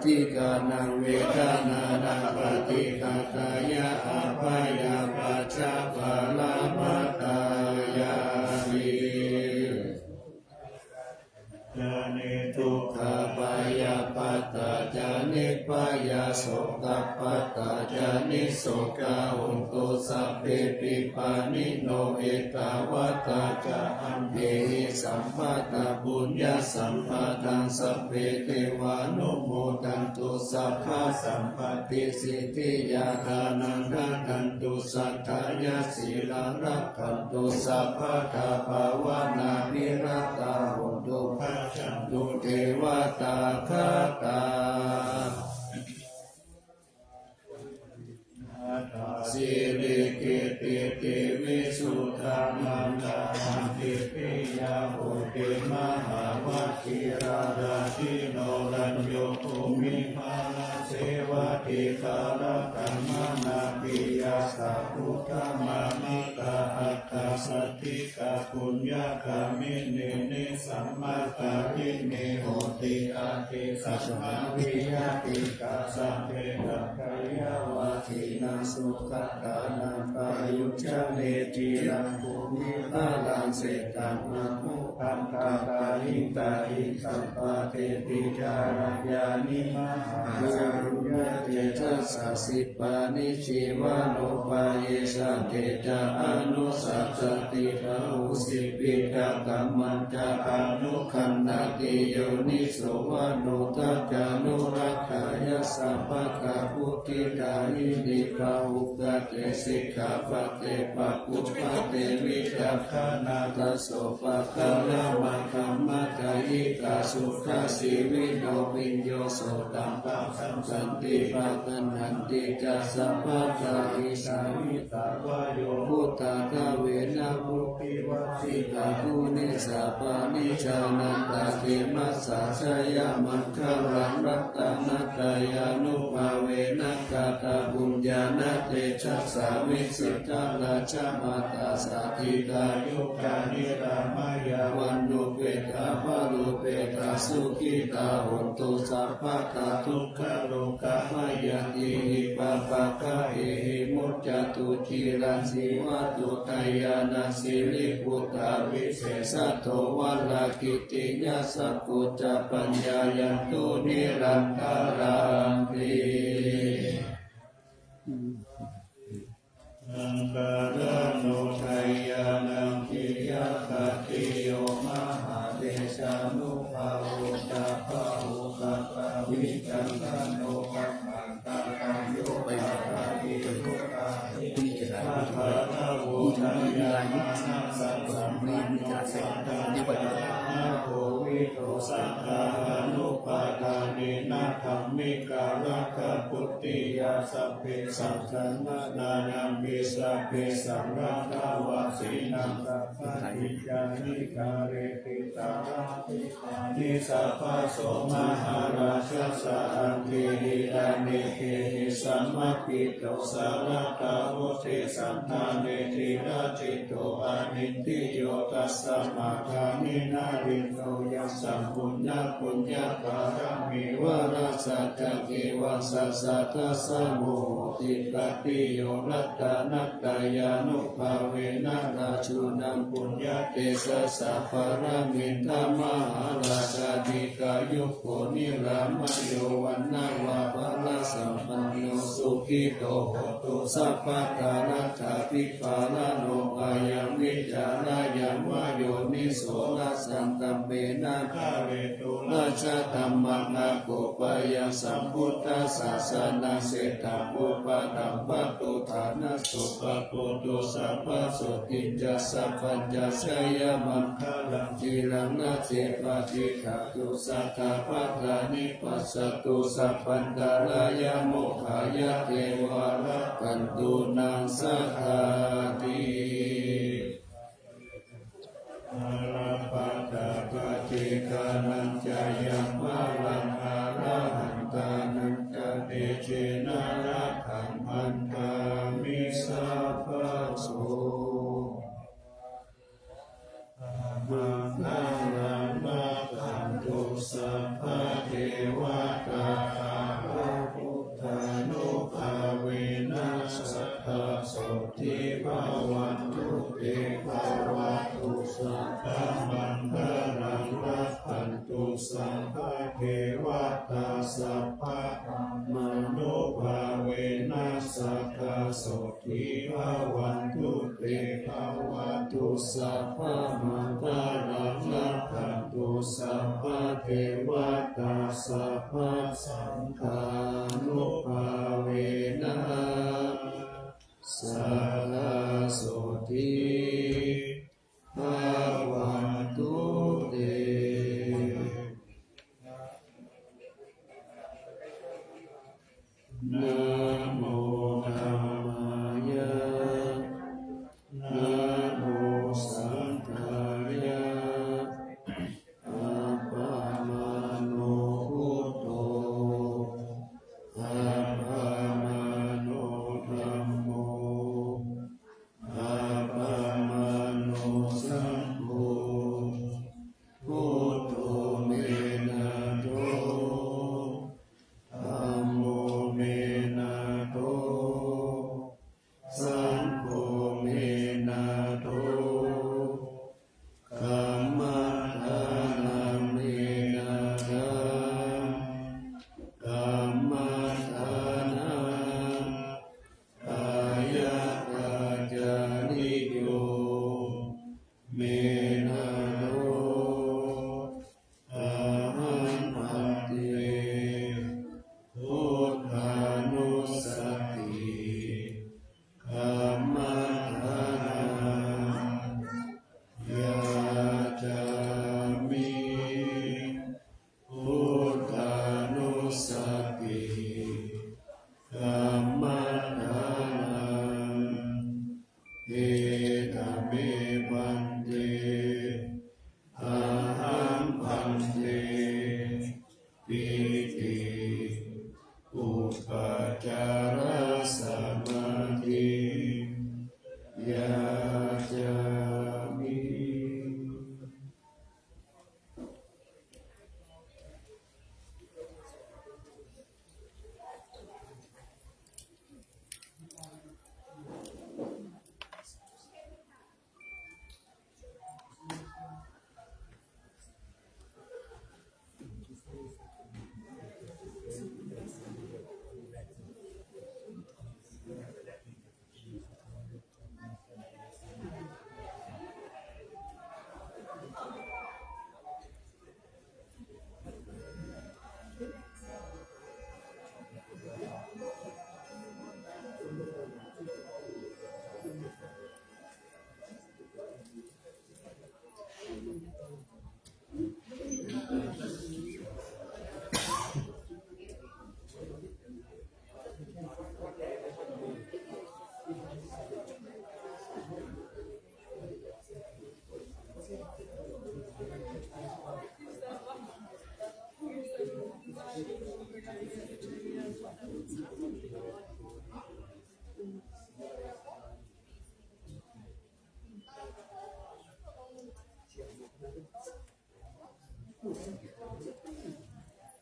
ทิกานังเวทานานังปฏิคาตายะอาภายาปัจจปาลามัตตายามิจานิทุกขปายาปัตตาจานิปายาโสกปัตตาจานิโสกาหุนตุสัพเพปิปานิโนเอตาวะตาจาอัมเหิสัมปัตตาบุญญาสัมปทังสัพเพเทวานุโมทันตุสัพพะสัมปติสิทธิยาทานังรักขันตุสัทธายาสีลังรักขันตุสัพพะทาภาวนาภิรัตตาหุนตุภัชชันตุเทวตาคาตาสิริกิติติวิสุทธานันตาหันติปิยาภูติมหาวัคคีราราชิโนรัญโยภูมิภาลเสวติคารกัมมานาปิยาสัพพุทธมามิกาอัตตาสติกาปุญญาคามิเนเนสัมมาตาทิเนโหติอาทิสัมมาวิยาติกาสัมเปตังกายาวาทินาสุขัตตานังปายุจเนติรังภูมิภาลังเสตังนะโมพันตาตาหิตาหิสัพพะเทติจารยานิมหารุญญเตชะสัสสิปานิชีวานุปาเยสะเตจาอนุสัจจติระหุสิปิกะกัมมันจะอนุขันนาติโยนิโสวานุทัจจานุรักขายสัพพะกะพุทธิกายินิกาอุกะเตสิกขาปะเตปะปุปะเตวิจักขณาตโสปะคะละมะคัมมะกายิกาสุขสีวิโนวิญโยโสตัมปะสันติปะกันหันติจัสสะภะกาหิสามิตาวะโยพุทธะเวนะมุปิวัตติกาภูนิสัพพะนิชานันตาเทมัสสะชยมังคะรังรัตตนัตยานุภาเวนะกาตาบุญญาณเตชะสาวิสิทธาราชมาตาสาธิตายุกานิรามายาวันดุเปตาภาลุเปตาสุขิตาหุนตุสัพพะตาทุกขโลกะมายาติหิปะปะกะเอหิมุจจตุจิรันสีวัตุตายานาสิริพุทธาวิเศษโตวัลลกิติยาสัพพุจปัญญายันตุนิรันตารังติอังคารานุทัยยานังกิยาคติโยมหาเดชานุภาวุตาภาวุตาภาวิจันตโนปัมมังตาคังโยปะภาวิทุตาหิอาภาราวุตายามานาสัพสัมมานุสัตตานาโภวิโตสัทธานุปาทานินาธัมมิการะกะปุตติยาสัพเพสัพพะนานามิสัพเพสัมราคาวาสีนังสัพพะทิจานิกาเรติตาราตินิสัพพะโสมหาราชสะอังคิหิอานิเคหิสัมมาปิโตสารตาโวเทสันทาเนติราจิตโตอานินติโยตัสสะมาคานินาริโนยัสสัมปุญญาปุญญาปารามิวารา สะจะเกวะสัสสะทัสสะโมติปติโยรัตตานัตตายานุภาเวนะราชุนังปุญญาเตสะสะภารมินทมหาราชาธิกายุโกนิรามโยวันนาวาภลสัมปันโนสุขิโตโหตุสัพพะทานัตถาภิปาลโนอายังวิจารยังวโยนิโสนัสสันตัมเมนะภาเวตุราชธรรมังอาโกปยังสัมพุทธัสสะสนาเสตาปุปะตัมปะตุฐานะสุปะปุตุสัพพะสุติจัสสะปัญจสยมังคะลังจิรังนาเสปะติขาตุสัทธาปัฏฐานิปัสสตุสัพพันตารายโมหายะเทวาระกันตุนังสัทธาติอาราปะตาปะเจกานัญจายังมาลังอาราหันตานัญจเตเจนะระขังพันธามิสัพพะโสมาคังนามาคันตุสัพพะเทวตาพุทธานุภาเวนัสสัทธาโสทิภาวันตุเตภาวะตุสัพพะมังคลังรักขันตุสัพพะเทวตาสัพพะมนุภาเวนัสสัทธาโสทิภาวันตุเตภาวะตุสัพพะมังคลังรักขันตุสัพพะเทวตาสัพพะสังฆานุภาเวนะสัทธาโสทิภาวันตุเตนะโมธัมมายะนะโมสังฆายะอะปะมาโนพุทโธอะปะมาโนธัมโมอะปะมาโนสังโฆพุทโธเมนะโตธัมโมเมนะโตสังโฆเมนะโตธัมมังทานังเมนะทังธัมมังทานังกายกาจานิโยเมนะโตอะหังพันเตพุทธานุสติธัมมังทานังยาจามิพุทธานุสติธัมมังทานังเอตเมพันเตอะหังพันเตปิติอุปจารสมาธิยาจามิ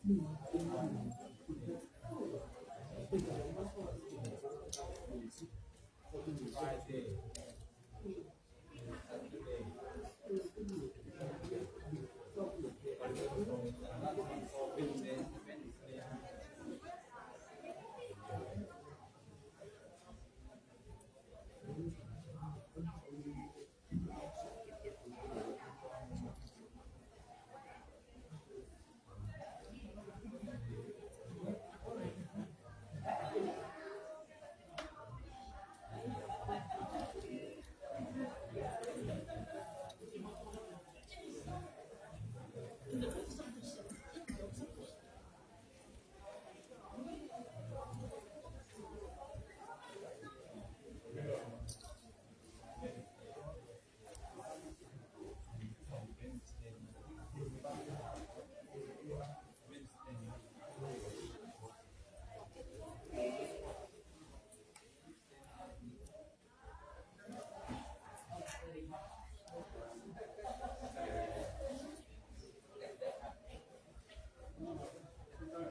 อืม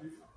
อ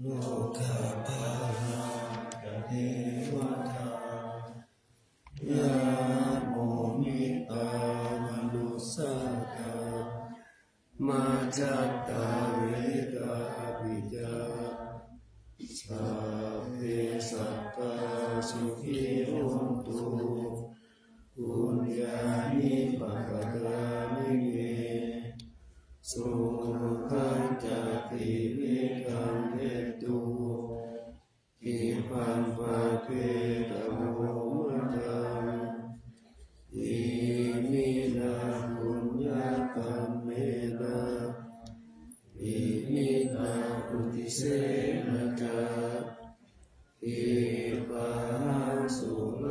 โลกาภาราเทวทายาโมมิตามนุสาตามาจัตตาวิกาปิจาสัพเพสัตตาสุขีโหนตุปุญญานิปักขานิเมสุขังจักติวิกังเหตุอิปันปะเปตะโมมะทังอิมินาปุญญากัมเมนะอิมินาอุติเสนะจาอิปังสุร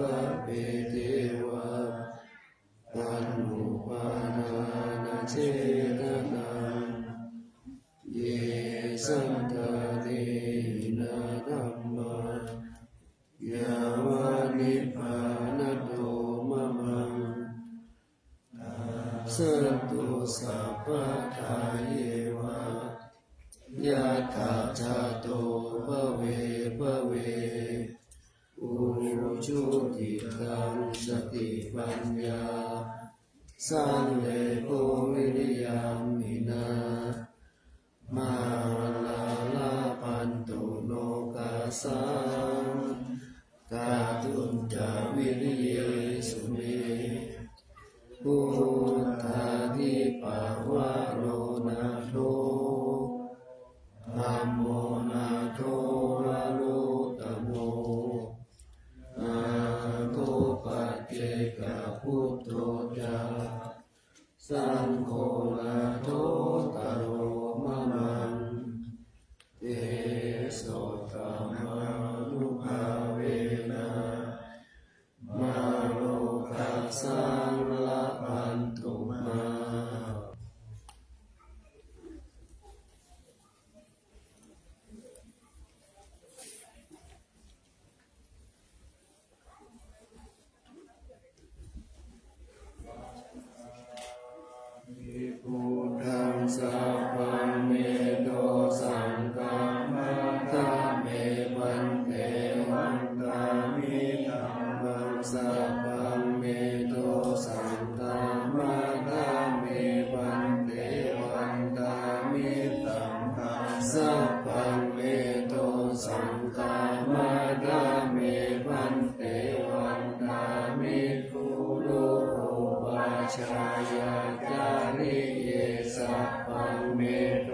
เปเทวะตันนุปานานาเจตนาเยสันตาเตนะธัมมายาวานิพพานโตมะมังสันตุสัพพะทาเยวะยะถาจาโตภเวภเวอุชุติตังสติปัญญาสังเลโกวิริยามินามาลาลาปันตุโลกาสังกาตุนจาวิริเยสุเมพุทธาทิปาวะโรนาโทธัมโมนาโทอะโลตโมนาโทปัจเจกพุทโธจาสังโฆนาโทตโรมะมังเตโสตมานุภาเวนะมาโลกัสสังละพันตุมา งฆามาดามิพันเตวันตามิสังฆาสัพพังเมโตสังฆามาดามิพันเตวันตามิคุโลปาชายาจาริเยสัพพังเมโต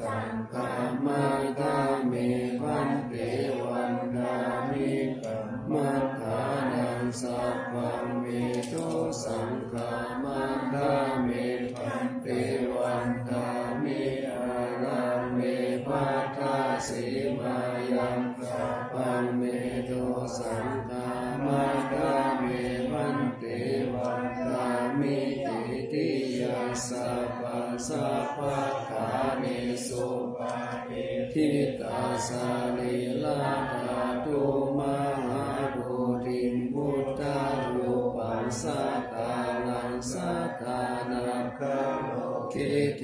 สังฆามาดามิพันเตวันตามิกัมมัฏฐานังสัพพังเมโตสังฆามาดามิพันเตวันตามิอารังเมภัทธาสีมายังสัพพังเมโตสังฆามาดามิพันเตวันตามิติติยาสัพพะสัพพะทานิสุปาทิทิตาสาลิลาภาตุมหาภูติมุตตารูปังสัตตานังสัตตานังคโลเกเท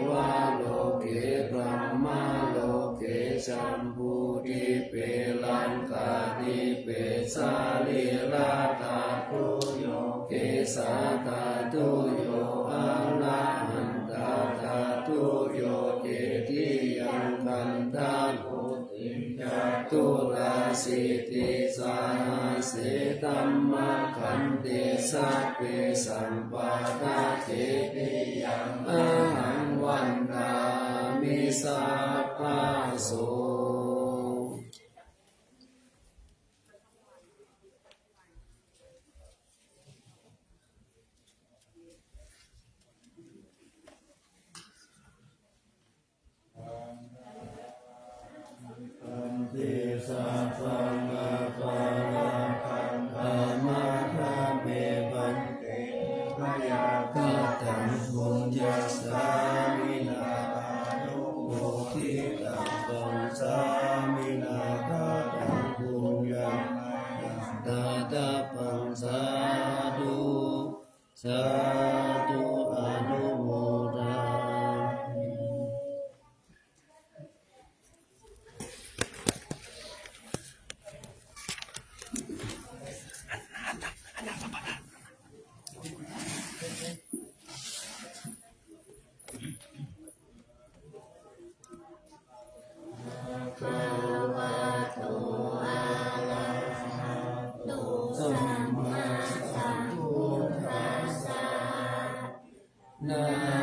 วาโลเกพรหมาโลเกสัมภูติเปลังกาติเปสาลิลาตาตุโยเกสาตาตุโยอะระหันตาตาตุโยเจติยังคันตาภูติจตุราสิติสาเสตัมมะขันเตสัพเพสัมปาทาเทติยังอะหังวันตามิสัพพะโสติสัพพังอาภารังคังธรรมะธรรมเมปันเตพยาคาตังบุญญาสามินานุโมทิตังปังสามินาคาตังบุญญาตาตาปังสาธุสาธุอนุโมทามิ สัมมาสัมพุทธัสสะนะ